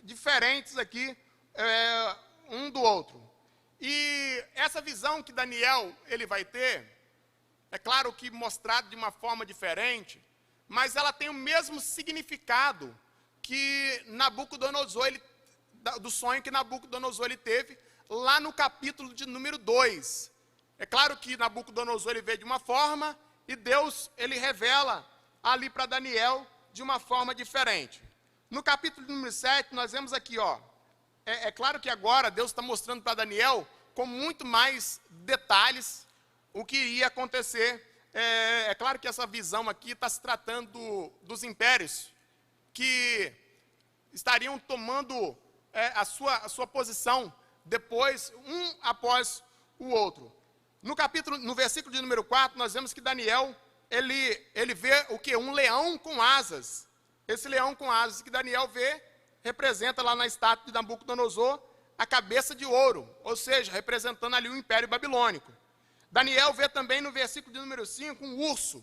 diferentes aqui, um do outro. E essa visão que Daniel ele vai ter, é claro que mostrado de uma forma diferente, mas ela tem o mesmo significado que Nabucodonosor, do sonho que Nabucodonosor ele teve lá no capítulo de número 2. É claro que Nabucodonosor ele vê de uma forma e Deus ele revela ali para Daniel de uma forma diferente. No capítulo número 7, nós vemos aqui, é claro que agora Deus está mostrando para Daniel com muito mais detalhes o que iria acontecer. É claro que essa visão aqui está se tratando dos impérios que estariam tomando a sua posição depois, um após o outro. No versículo de número 4, nós vemos que Daniel, ele vê o quê? Um leão com asas. Esse leão com asas que Daniel vê, representa lá na estátua de Nabucodonosor a cabeça de ouro, ou seja, representando ali o Império Babilônico. Daniel vê também no versículo de número 5 um urso.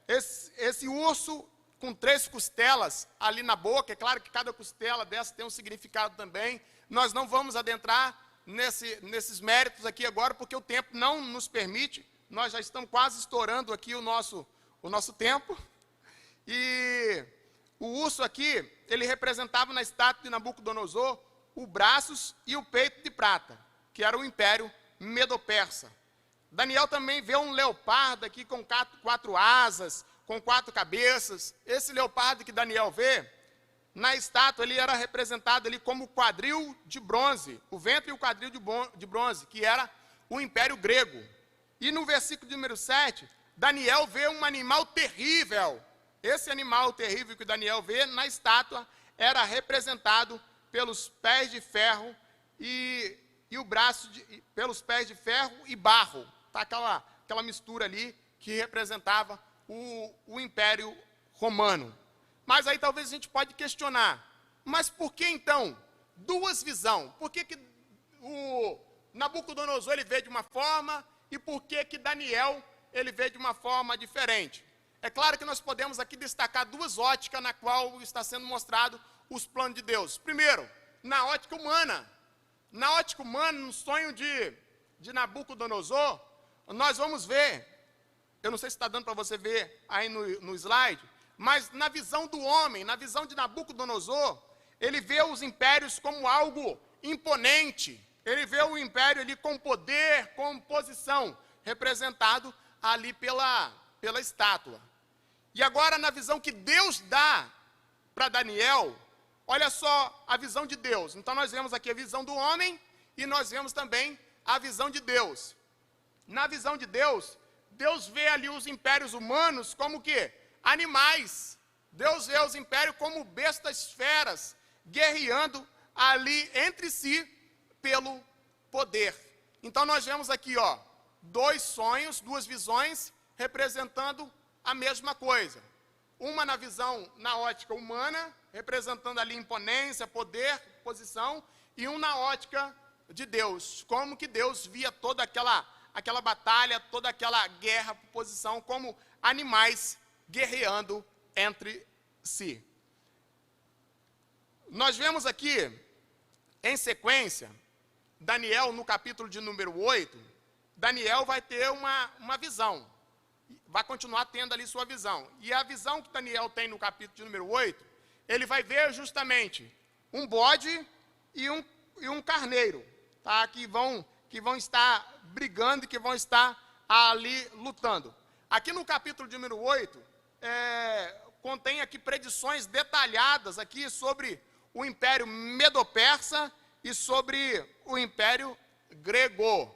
Esse urso com 3 costelas ali na boca. É claro que cada costela dessa tem um significado também. Nós não vamos adentrar nesses méritos aqui agora, porque o tempo não nos permite. Nós já estamos quase estourando aqui o nosso tempo. E o urso aqui, ele representava na estátua de Nabucodonosor os braços e o peito de prata, que era o Império Medo-Persa. Daniel também vê um leopardo aqui com 4 asas, com 4 cabeças. Esse leopardo que Daniel vê, na estátua ele era representado ali como quadril de bronze, o ventre e o quadril de bronze, que era o Império Grego. E no versículo de número 7, Daniel vê um animal terrível. Esse animal terrível que Daniel vê na estátua era representado pelos pés de ferro e o braço pelos pés de ferro e barro. Tá aquela mistura ali que representava o Império Romano. Mas aí talvez a gente pode questionar, mas por que então 2 visões? Por que o Nabucodonosor ele vê de uma forma e por que Daniel ele vê de uma forma diferente? É claro que nós podemos aqui destacar 2 óticas na qual está sendo mostrado os planos de Deus. Primeiro, na ótica humana. Na ótica humana, no sonho de Nabucodonosor, nós vamos ver, eu não sei se está dando para você ver aí no slide, mas na visão do homem, na visão de Nabucodonosor, ele vê os impérios como algo imponente. Ele vê o império ali com poder, com posição, representado ali pela estátua. E agora, na visão que Deus dá para Daniel, olha só a visão de Deus. Então, nós vemos aqui a visão do homem e nós vemos também a visão de Deus. Na visão de Deus, Deus vê ali os impérios humanos como o quê? Animais. Deus vê os impérios como bestas feras, guerreando ali entre si pelo poder. Então, nós vemos aqui, 2 sonhos, 2 visões, representando a mesma coisa. Uma na ótica humana, representando ali imponência, poder, posição, e um na ótica de Deus, como que Deus via toda aquela batalha, toda aquela guerra por posição, como animais guerreando entre si. Nós vemos aqui, em sequência, Daniel, no capítulo de número 8, Daniel vai ter uma visão. Vai continuar tendo ali sua visão. E a visão que Daniel tem no capítulo de número 8, ele vai ver justamente um bode e um carneiro, tá? que vão estar brigando e que vão estar ali lutando. Aqui no capítulo de número 8, contém aqui predições detalhadas aqui sobre o Império Medo-Persa e sobre o Império Grego.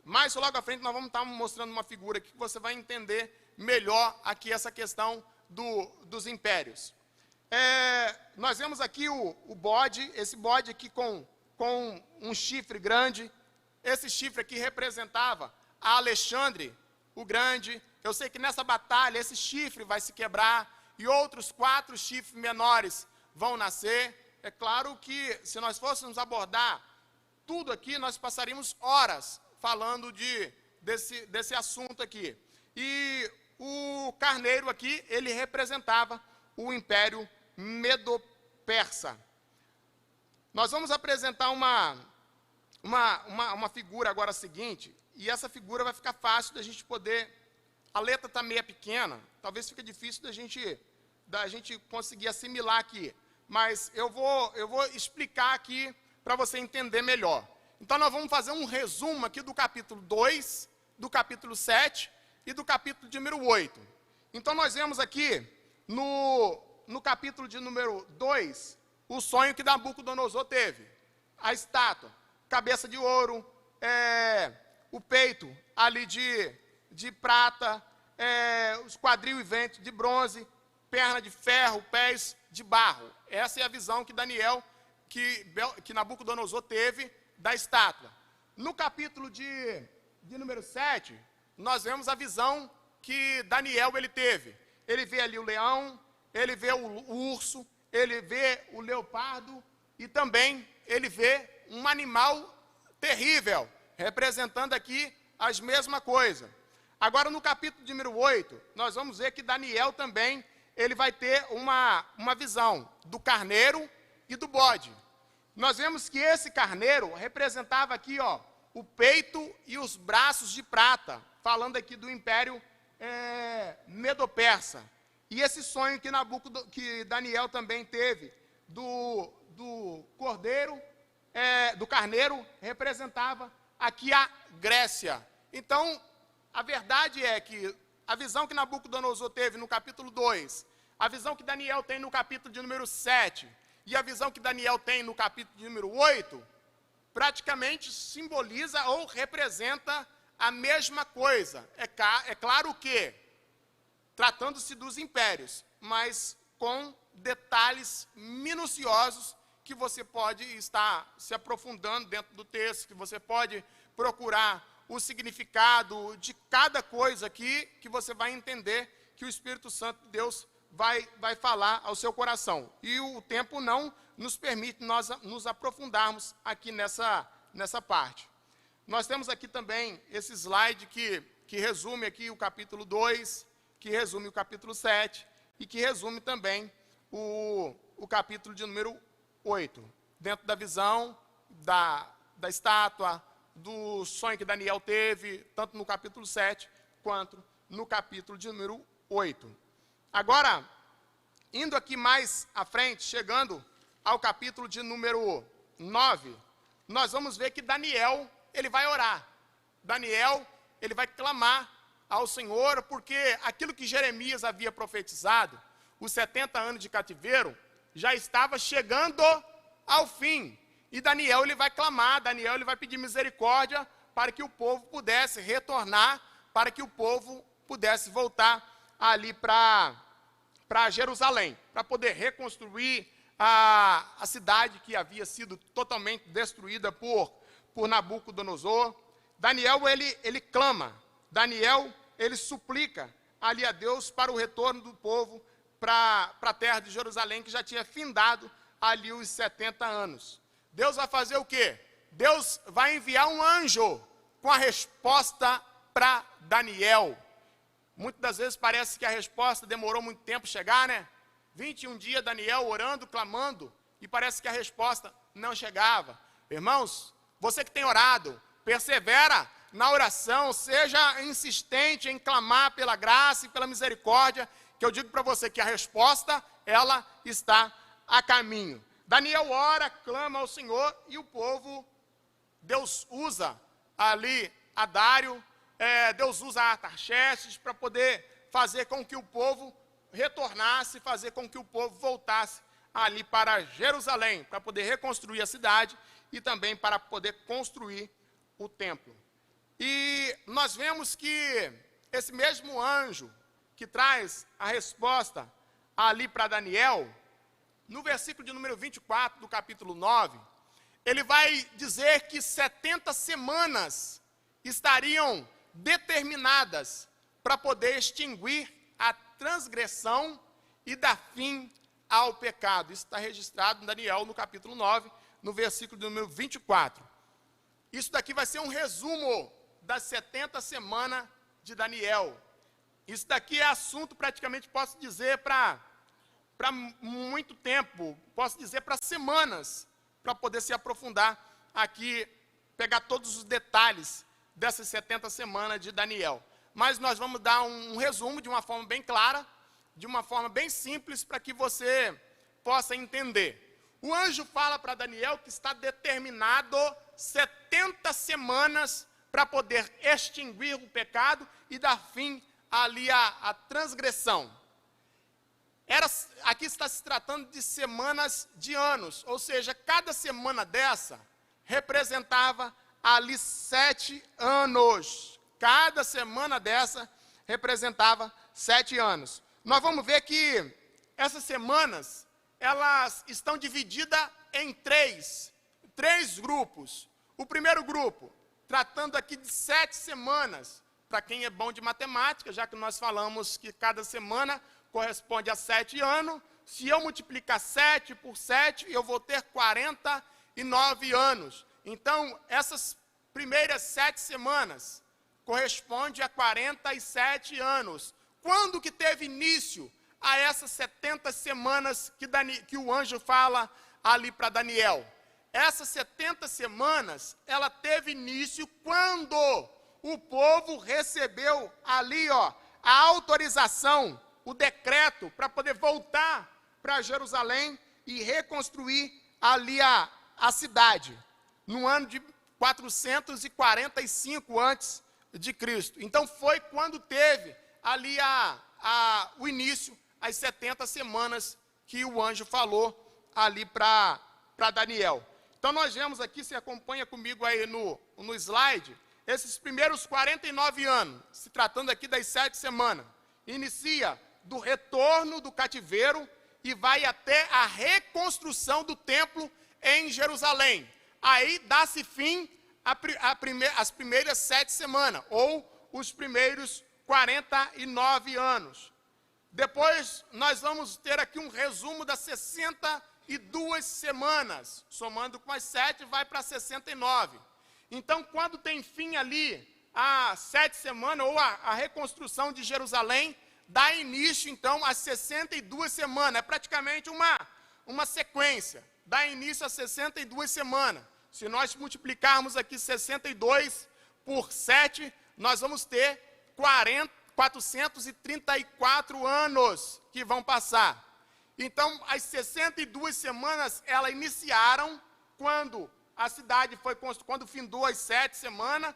Mais logo à frente nós vamos estar mostrando uma figura aqui que você vai entender melhor aqui essa questão dos impérios. Nós vemos aqui o bode, esse bode aqui com um chifre grande. Esse chifre aqui representava a Alexandre o Grande. Eu sei que nessa batalha esse chifre vai se quebrar e outros 4 chifres menores vão nascer. É claro que se nós fôssemos abordar tudo aqui, nós passaríamos horas falando desse assunto aqui. E o carneiro aqui, ele representava o Império Medo-Persa. Nós vamos apresentar uma figura agora seguinte, e essa figura vai ficar fácil da gente poder... A letra está meio pequena, talvez fique difícil da gente conseguir assimilar aqui. Mas eu vou explicar aqui para você entender melhor. Então, nós vamos fazer um resumo aqui do capítulo 2, do capítulo 7 e do capítulo de número 8. Então, nós vemos aqui, no capítulo de número 2, o sonho que Nabucodonosor teve. A estátua, cabeça de ouro, o peito ali de prata, os quadril e ventre de bronze, perna de ferro, pés de barro. Essa é a visão que que Nabucodonosor teve da estátua. No capítulo de número 7, nós vemos a visão que Daniel ele teve. Ele vê ali o leão, ele vê o urso, ele vê o leopardo e também ele vê um animal terrível, representando aqui as mesmas coisas. Agora, no capítulo de número 8, nós vamos ver que Daniel também ele vai ter uma visão do carneiro e do bode. Nós vemos que esse carneiro representava aqui, o peito e os braços de prata, falando aqui do Império Medo-Persa. E esse sonho que Daniel também teve do cordeiro, do carneiro, representava aqui a Grécia. Então, a verdade é que a visão que Nabucodonosor teve no capítulo 2, a visão que Daniel tem no capítulo de número 7, e a visão que Daniel tem no capítulo de número 8, praticamente simboliza ou representa a mesma coisa. É claro que, tratando-se dos impérios, mas com detalhes minuciosos que você pode estar se aprofundando dentro do texto, que você pode procurar o significado de cada coisa aqui, que você vai entender que o Espírito Santo de Deus vai falar ao seu coração. E o tempo não nos permite nós nos aprofundarmos aqui nessa parte. Nós temos aqui também esse slide que resume aqui o capítulo 2, que resume o capítulo 7 e que resume também o capítulo de número 8, dentro da visão da estátua, do sonho que Daniel teve, tanto no capítulo 7 quanto no capítulo de número 8. Agora, indo aqui mais à frente, chegando ao capítulo de número 9, nós vamos ver que Daniel, ele vai orar. Daniel, ele vai clamar ao Senhor, porque aquilo que Jeremias havia profetizado, os 70 anos de cativeiro, já estava chegando ao fim. E Daniel, ele vai clamar, Daniel, ele vai pedir misericórdia para que o povo pudesse retornar, para que o povo pudesse voltar ali para Jerusalém, para poder reconstruir a cidade que havia sido totalmente destruída por Nabucodonosor. Daniel, ele clama, Daniel, ele suplica ali a Deus para o retorno do povo para a terra de Jerusalém, que já tinha findado ali os 70 anos. Deus vai fazer o quê? Deus vai enviar um anjo com a resposta para Daniel. Muitas das vezes parece que a resposta demorou muito tempo chegar, né? 21 dias Daniel orando, clamando, e parece que a resposta não chegava. Irmãos, você que tem orado, persevera na oração, seja insistente em clamar pela graça e pela misericórdia, que eu digo para você que a resposta, ela está a caminho. Daniel ora, clama ao Senhor, e o povo, Deus usa ali a Dário, Deus usa a Artaxerxes para poder fazer com que o povo retornasse, fazer com que o povo voltasse ali para Jerusalém, para poder reconstruir a cidade e também para poder construir o templo. E nós vemos que esse mesmo anjo que traz a resposta ali para Daniel, no versículo de número 24 do capítulo 9, ele vai dizer que 70 semanas estariam determinadas para poder extinguir a transgressão e dar fim ao pecado. Isso está registrado em Daniel, no capítulo 9, no versículo de número 24. Isso daqui vai ser um resumo das 70 semanas de Daniel. Isso daqui é assunto, praticamente, posso dizer, para muito tempo, posso dizer para semanas, para poder se aprofundar aqui, pegar todos os detalhes dessas 70 semanas de Daniel. Mas nós vamos dar um resumo de uma forma bem clara, de uma forma bem simples, para que você possa entender. O anjo fala para Daniel que está determinado 70 semanas para poder extinguir o pecado e dar fim ali à transgressão. Aqui está se tratando de semanas de anos, ou seja, cada semana dessa representava ali 7 anos. Cada semana dessa representava 7 anos. Nós vamos ver que essas semanas, elas estão divididas em três grupos. O primeiro grupo, tratando aqui de 7 semanas, para quem é bom de matemática, já que nós falamos que cada semana corresponde a 7 anos, se eu multiplicar 7 por 7, eu vou ter 49 anos. Então, essas primeiras 7 semanas correspondem a 47 anos. Quando que teve início a essas 70 semanas que o anjo fala ali para Daniel? Essas 70 semanas, ela teve início quando o povo recebeu ali, a autorização, o decreto para poder voltar para Jerusalém e reconstruir ali a cidade, no ano de 445 antes de Cristo. Então foi quando teve ali o início, as 70 semanas que o anjo falou ali para Daniel. Então nós vemos aqui, se acompanha comigo aí no slide, esses primeiros 49 anos, se tratando aqui das 7 semanas, inicia do retorno do cativeiro e vai até a reconstrução do templo em Jerusalém. Aí dá-se fim às primeiras 7 semanas, ou os primeiros 49 anos. Depois nós vamos ter aqui um resumo das 62 semanas, somando com as 7, vai para 69. Então, quando tem fim ali a 7 semanas, ou a reconstrução de Jerusalém, dá início, então, às 62 semanas. É praticamente uma sequência. Dá início a 62 semanas. Se nós multiplicarmos aqui 62 por 7, nós vamos ter 434 anos que vão passar. Então, as 62 semanas, elas iniciaram quando a cidade foi construída, quando findou as 7 semanas,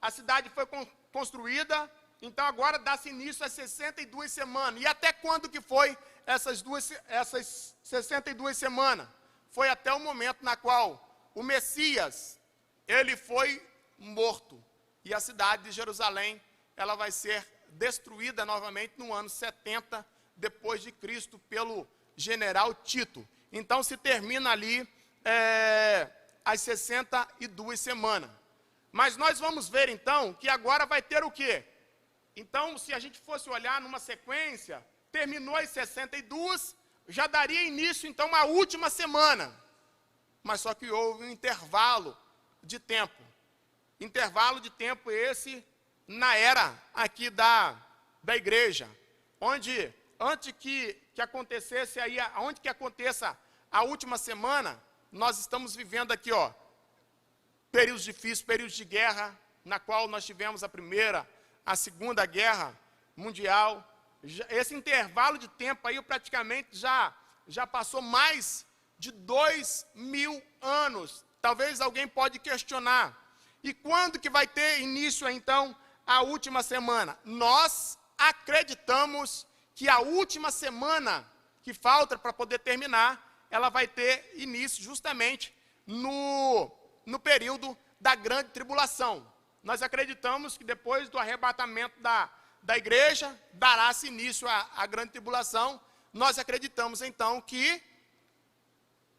a cidade foi construída. Então, agora dá-se início às 62 semanas. E até quando que foi essas 62 semanas? Foi até o momento na qual o Messias, ele foi morto. E a cidade de Jerusalém, ela vai ser destruída novamente no ano 70 depois de Cristo pelo general Tito. Então, se termina ali as 62 semanas. Mas nós vamos ver, então, que agora vai ter o quê? Então, se a gente fosse olhar numa sequência, terminou as 62, já daria início, então, à última semana. Mas só que houve um intervalo de tempo. Intervalo de tempo esse na era aqui da igreja, onde antes que acontecesse aí, onde que aconteça a última semana, nós estamos vivendo aqui, ó, períodos difíceis, períodos de guerra, na qual nós tivemos a Primeira, a Segunda Guerra Mundial. Esse intervalo de tempo aí praticamente já passou mais de 2000 anos. Talvez alguém pode questionar. E quando que vai ter início, então, a última semana? Nós acreditamos que a última semana que falta para poder terminar, ela vai ter início justamente no período da grande tribulação. Nós acreditamos que depois do arrebatamento da igreja, dará-se início à grande tribulação. Nós acreditamos, então, que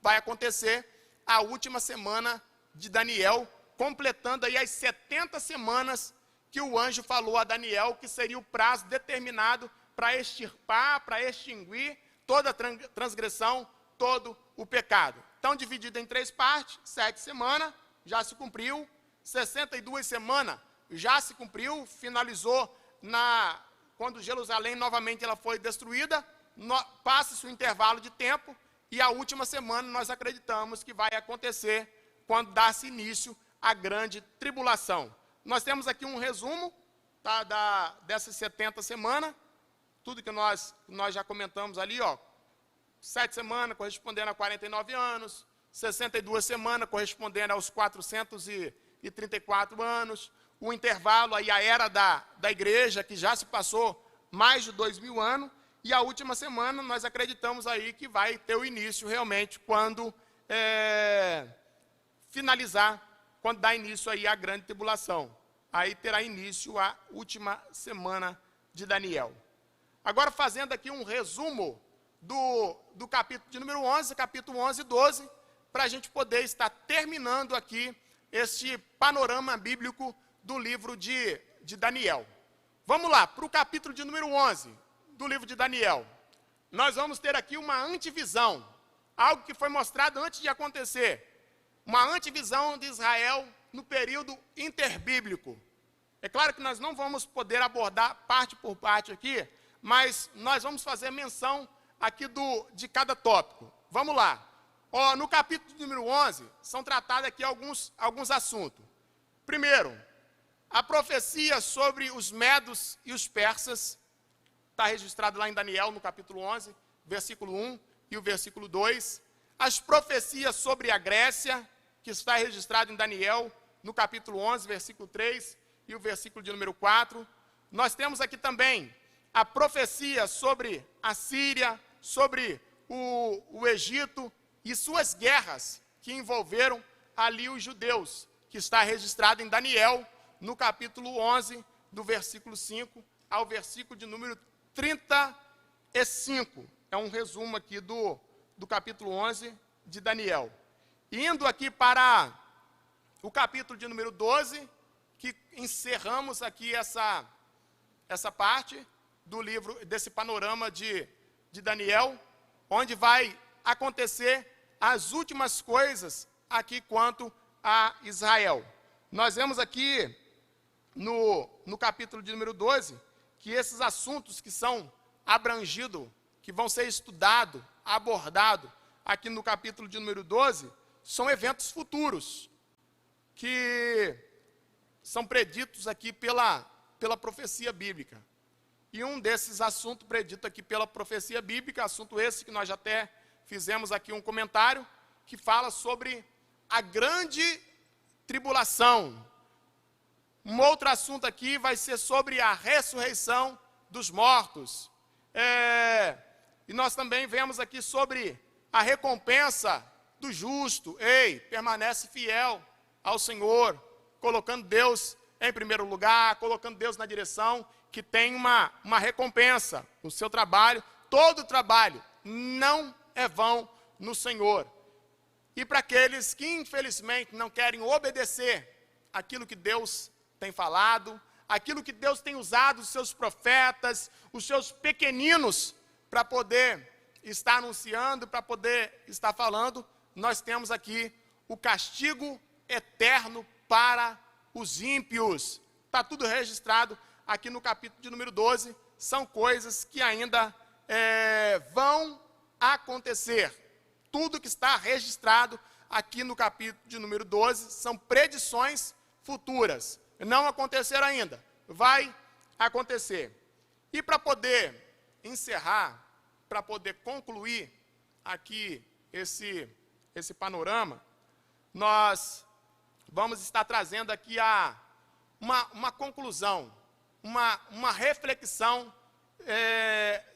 vai acontecer a última semana de Daniel, completando aí as 70 semanas que o anjo falou a Daniel, que seria o prazo determinado para extirpar, para extinguir toda a transgressão, todo o pecado. Então, dividido em 3 partes, 7 semanas, já se cumpriu, 62 semanas, já se cumpriu, finalizou quando Jerusalém novamente ela foi destruída, passa-se um intervalo de tempo, e a última semana nós acreditamos que vai acontecer quando dá-se início à grande tribulação. Nós temos aqui um resumo, tá, dessas 70 semanas, tudo que nós já comentamos ali, ó, 7 semanas correspondendo a 49 anos, 62 semanas correspondendo aos 434 anos, o intervalo aí, a era da igreja, que já se passou mais de 2000 anos, e a última semana nós acreditamos aí que vai ter o início realmente quando finalizar, quando dá início aí a grande tribulação. Aí terá início a última semana de Daniel. Agora, fazendo aqui um resumo do capítulo de número 11, capítulo 11 e 12, para a gente poder estar terminando aqui este panorama bíblico do livro de Daniel. Vamos lá, para o capítulo de número 11 do livro de Daniel. Nós vamos ter aqui uma antevisão, algo que foi mostrado antes de acontecer, uma antevisão de Israel no período interbíblico. É claro que nós não vamos poder abordar parte por parte aqui, mas nós vamos fazer menção aqui de cada tópico. Vamos lá. No capítulo número 11, são tratados aqui alguns assuntos. Primeiro, a profecia sobre os medos e os persas, está registrado lá em Daniel, no capítulo 11, versículo 1 e o versículo 2. As profecias sobre a Grécia, que está registrado em Daniel, no capítulo 11, versículo 3 e o versículo de número 4. Nós temos aqui também a profecia sobre a Síria, sobre o Egito e suas guerras que envolveram ali os judeus, que está registrado em Daniel, no capítulo 11, do versículo 5 ao versículo de número 35. É um resumo aqui do capítulo 11 de Daniel. Indo aqui para o capítulo de número 12, que encerramos aqui essa parte do livro, desse panorama de Daniel, onde vai acontecer as últimas coisas aqui quanto a Israel. Nós vemos aqui no capítulo de número 12, que esses assuntos que são abrangidos, que vão ser estudados, abordados aqui no capítulo de número 12, são eventos futuros, que são preditos aqui pela profecia bíblica. E um desses assuntos predito aqui pela profecia bíblica, assunto esse que nós já até fizemos aqui um comentário, que fala sobre a grande tribulação. Um outro assunto aqui vai ser sobre a ressurreição dos mortos. E nós também vemos aqui sobre a recompensa do justo. Permanece fiel ao Senhor, colocando Deus em primeiro lugar, colocando Deus na direção, que tem uma recompensa no seu trabalho. Todo trabalho não é vão no Senhor. E para aqueles que, infelizmente, não querem obedecer aquilo que Deus tem falado, aquilo que Deus tem usado, os seus profetas, os seus pequeninos, para poder estar anunciando, para poder estar falando, nós temos aqui o castigo eterno para os ímpios. Está tudo registrado aqui no capítulo de número 12, são coisas que ainda vão acontecer. Tudo que está registrado aqui no capítulo de número 12 são predições futuras. Não aconteceram ainda, vai acontecer. E para poder encerrar, para poder concluir aqui esse panorama, nós vamos estar trazendo aqui uma conclusão, uma reflexão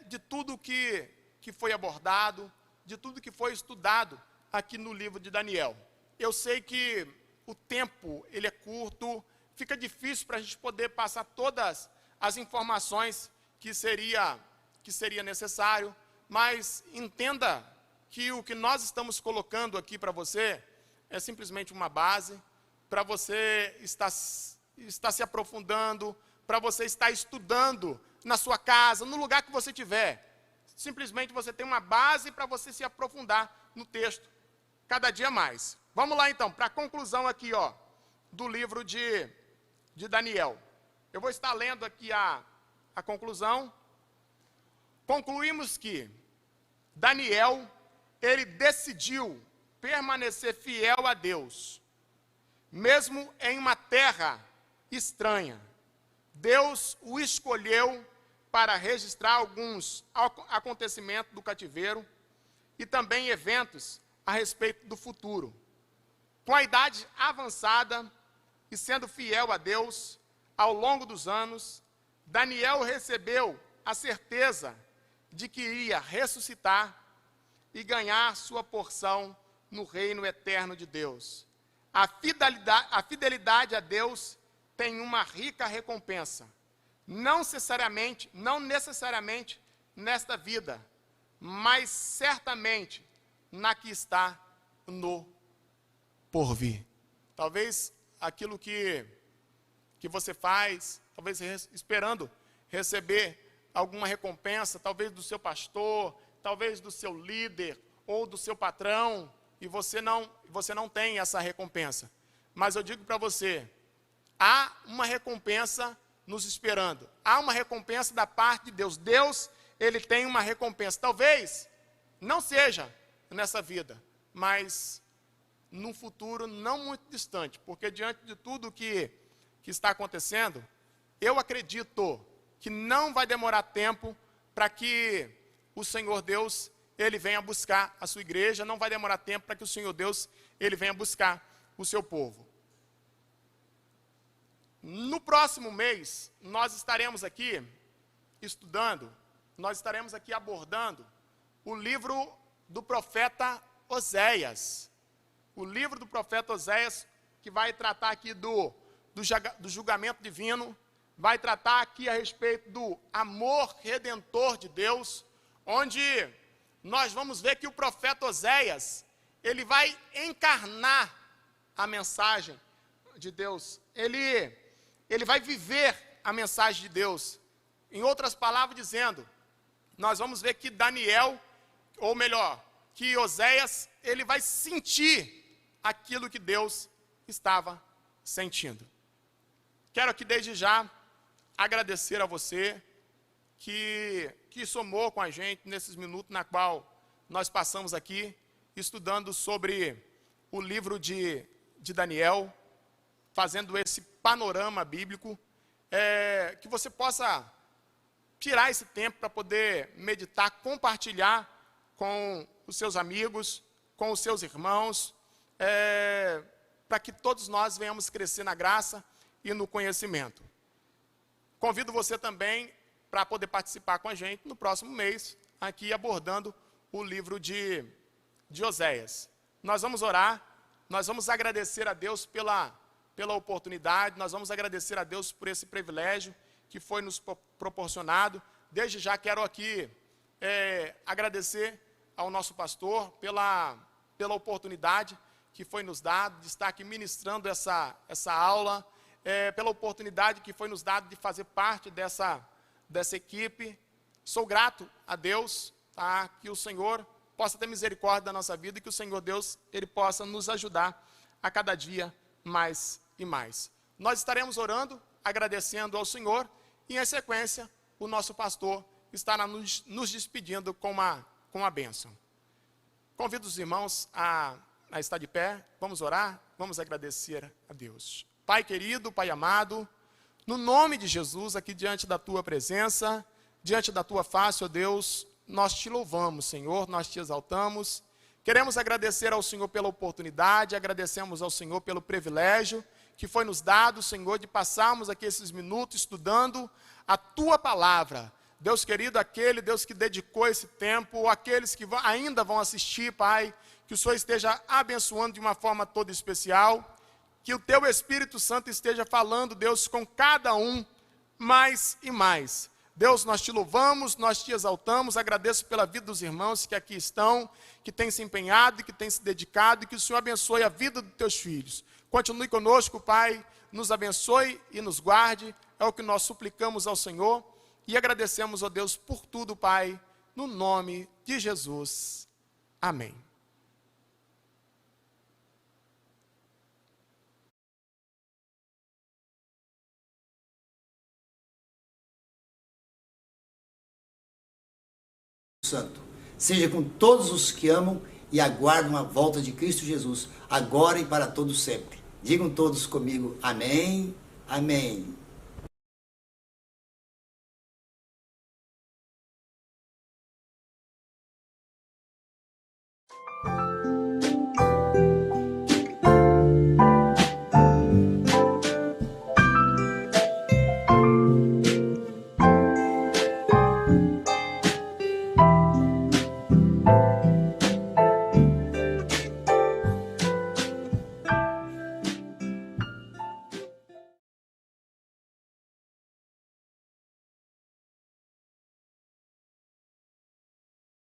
de tudo que foi abordado, de tudo que foi estudado aqui no livro de Daniel. Eu sei que o tempo ele é curto, fica difícil para a gente poder passar todas as informações que seria necessário, mas entenda que o que nós estamos colocando aqui para você é simplesmente uma base para você estar se aprofundando, para você estar estudando na sua casa, no lugar que você estiver. Simplesmente você tem uma base para você se aprofundar no texto cada dia mais. Vamos lá então, para a conclusão aqui, do livro de Daniel. Eu vou estar lendo aqui a conclusão. Concluímos que Daniel, ele decidiu permanecer fiel a Deus, mesmo em uma terra estranha. Deus o escolheu para registrar alguns acontecimentos do cativeiro e também eventos a respeito do futuro. Com a idade avançada e sendo fiel a Deus ao longo dos anos, Daniel recebeu a certeza de que iria ressuscitar e ganhar sua porção no reino eterno de Deus. A fidelidade a Deus tem uma rica recompensa, não necessariamente nesta vida, mas certamente na que está no porvir. Talvez aquilo que você faz, talvez esperando receber alguma recompensa, talvez do seu pastor, talvez do seu líder ou do seu patrão, e você não tem essa recompensa. Mas eu digo para você, há uma recompensa nos esperando. Há uma recompensa da parte de Deus. Deus, ele tem uma recompensa. Talvez não seja nessa vida, mas num futuro não muito distante, porque diante de tudo que está acontecendo, eu acredito que não vai demorar tempo para que o Senhor Deus, ele venha buscar a sua igreja, não vai demorar tempo para que o Senhor Deus, ele venha buscar o seu povo. No próximo mês, nós estaremos aqui estudando, nós estaremos aqui abordando o livro do profeta Oséias. O livro do profeta Oséias, que vai tratar aqui do julgamento divino, vai tratar aqui a respeito do amor redentor de Deus, onde nós vamos ver que o profeta Oséias, ele vai encarnar a mensagem de Deus, ele vai viver a mensagem de Deus. Em outras palavras dizendo, nós vamos ver que Daniel, ou melhor, que Oséias, ele vai sentir aquilo que Deus estava sentindo. Quero aqui desde já agradecer a você que somou com a gente nesses minutos na qual nós passamos aqui estudando sobre o livro de Daniel, fazendo esse panorama bíblico, que você possa tirar esse tempo para poder meditar, compartilhar com os seus amigos, com os seus irmãos, para que todos nós venhamos crescer na graça e no conhecimento. Convido você também para poder participar com a gente no próximo mês, aqui abordando o livro de Oséias. Nós vamos orar, nós vamos agradecer a Deus pela oportunidade, nós vamos agradecer a Deus por esse privilégio que foi nos proporcionado. Desde já quero aqui agradecer ao nosso pastor pela oportunidade que foi nos dada de estar aqui ministrando essa aula, pela oportunidade que foi nos dada de fazer parte dessa equipe. Sou grato a Deus, tá? Que o Senhor possa ter misericórdia da nossa vida e que o Senhor Deus, ele possa nos ajudar a cada dia mais e mais. Nós estaremos orando, agradecendo ao Senhor e, em sequência, o nosso pastor estará nos despedindo com uma bênção. Convido os irmãos a estar de pé. Vamos orar, vamos agradecer a Deus. Pai querido, Pai amado, no nome de Jesus, aqui diante da Tua presença, diante da Tua face, ó Deus, nós Te louvamos, Senhor, nós Te exaltamos. Queremos agradecer ao Senhor pela oportunidade, agradecemos ao Senhor pelo privilégio que foi nos dado, Senhor, de passarmos aqui esses minutos estudando a Tua palavra. Deus querido, aquele Deus que dedicou esse tempo, aqueles que ainda vão assistir, Pai, que o Senhor esteja abençoando de uma forma toda especial, que o Teu Espírito Santo esteja falando, Deus, com cada um mais e mais. Deus, nós Te louvamos, nós Te exaltamos, agradeço pela vida dos irmãos que aqui estão, que têm se empenhado e que têm se dedicado, e que o Senhor abençoe a vida dos Teus filhos. Continue conosco, Pai, nos abençoe e nos guarde, é o que nós suplicamos ao Senhor, e agradecemos, ó Deus, por tudo, Pai, no nome de Jesus. Amém. Santo, seja com todos os que amam e aguardam a volta de Cristo Jesus, agora e para todos sempre. Digam todos comigo, amém, amém.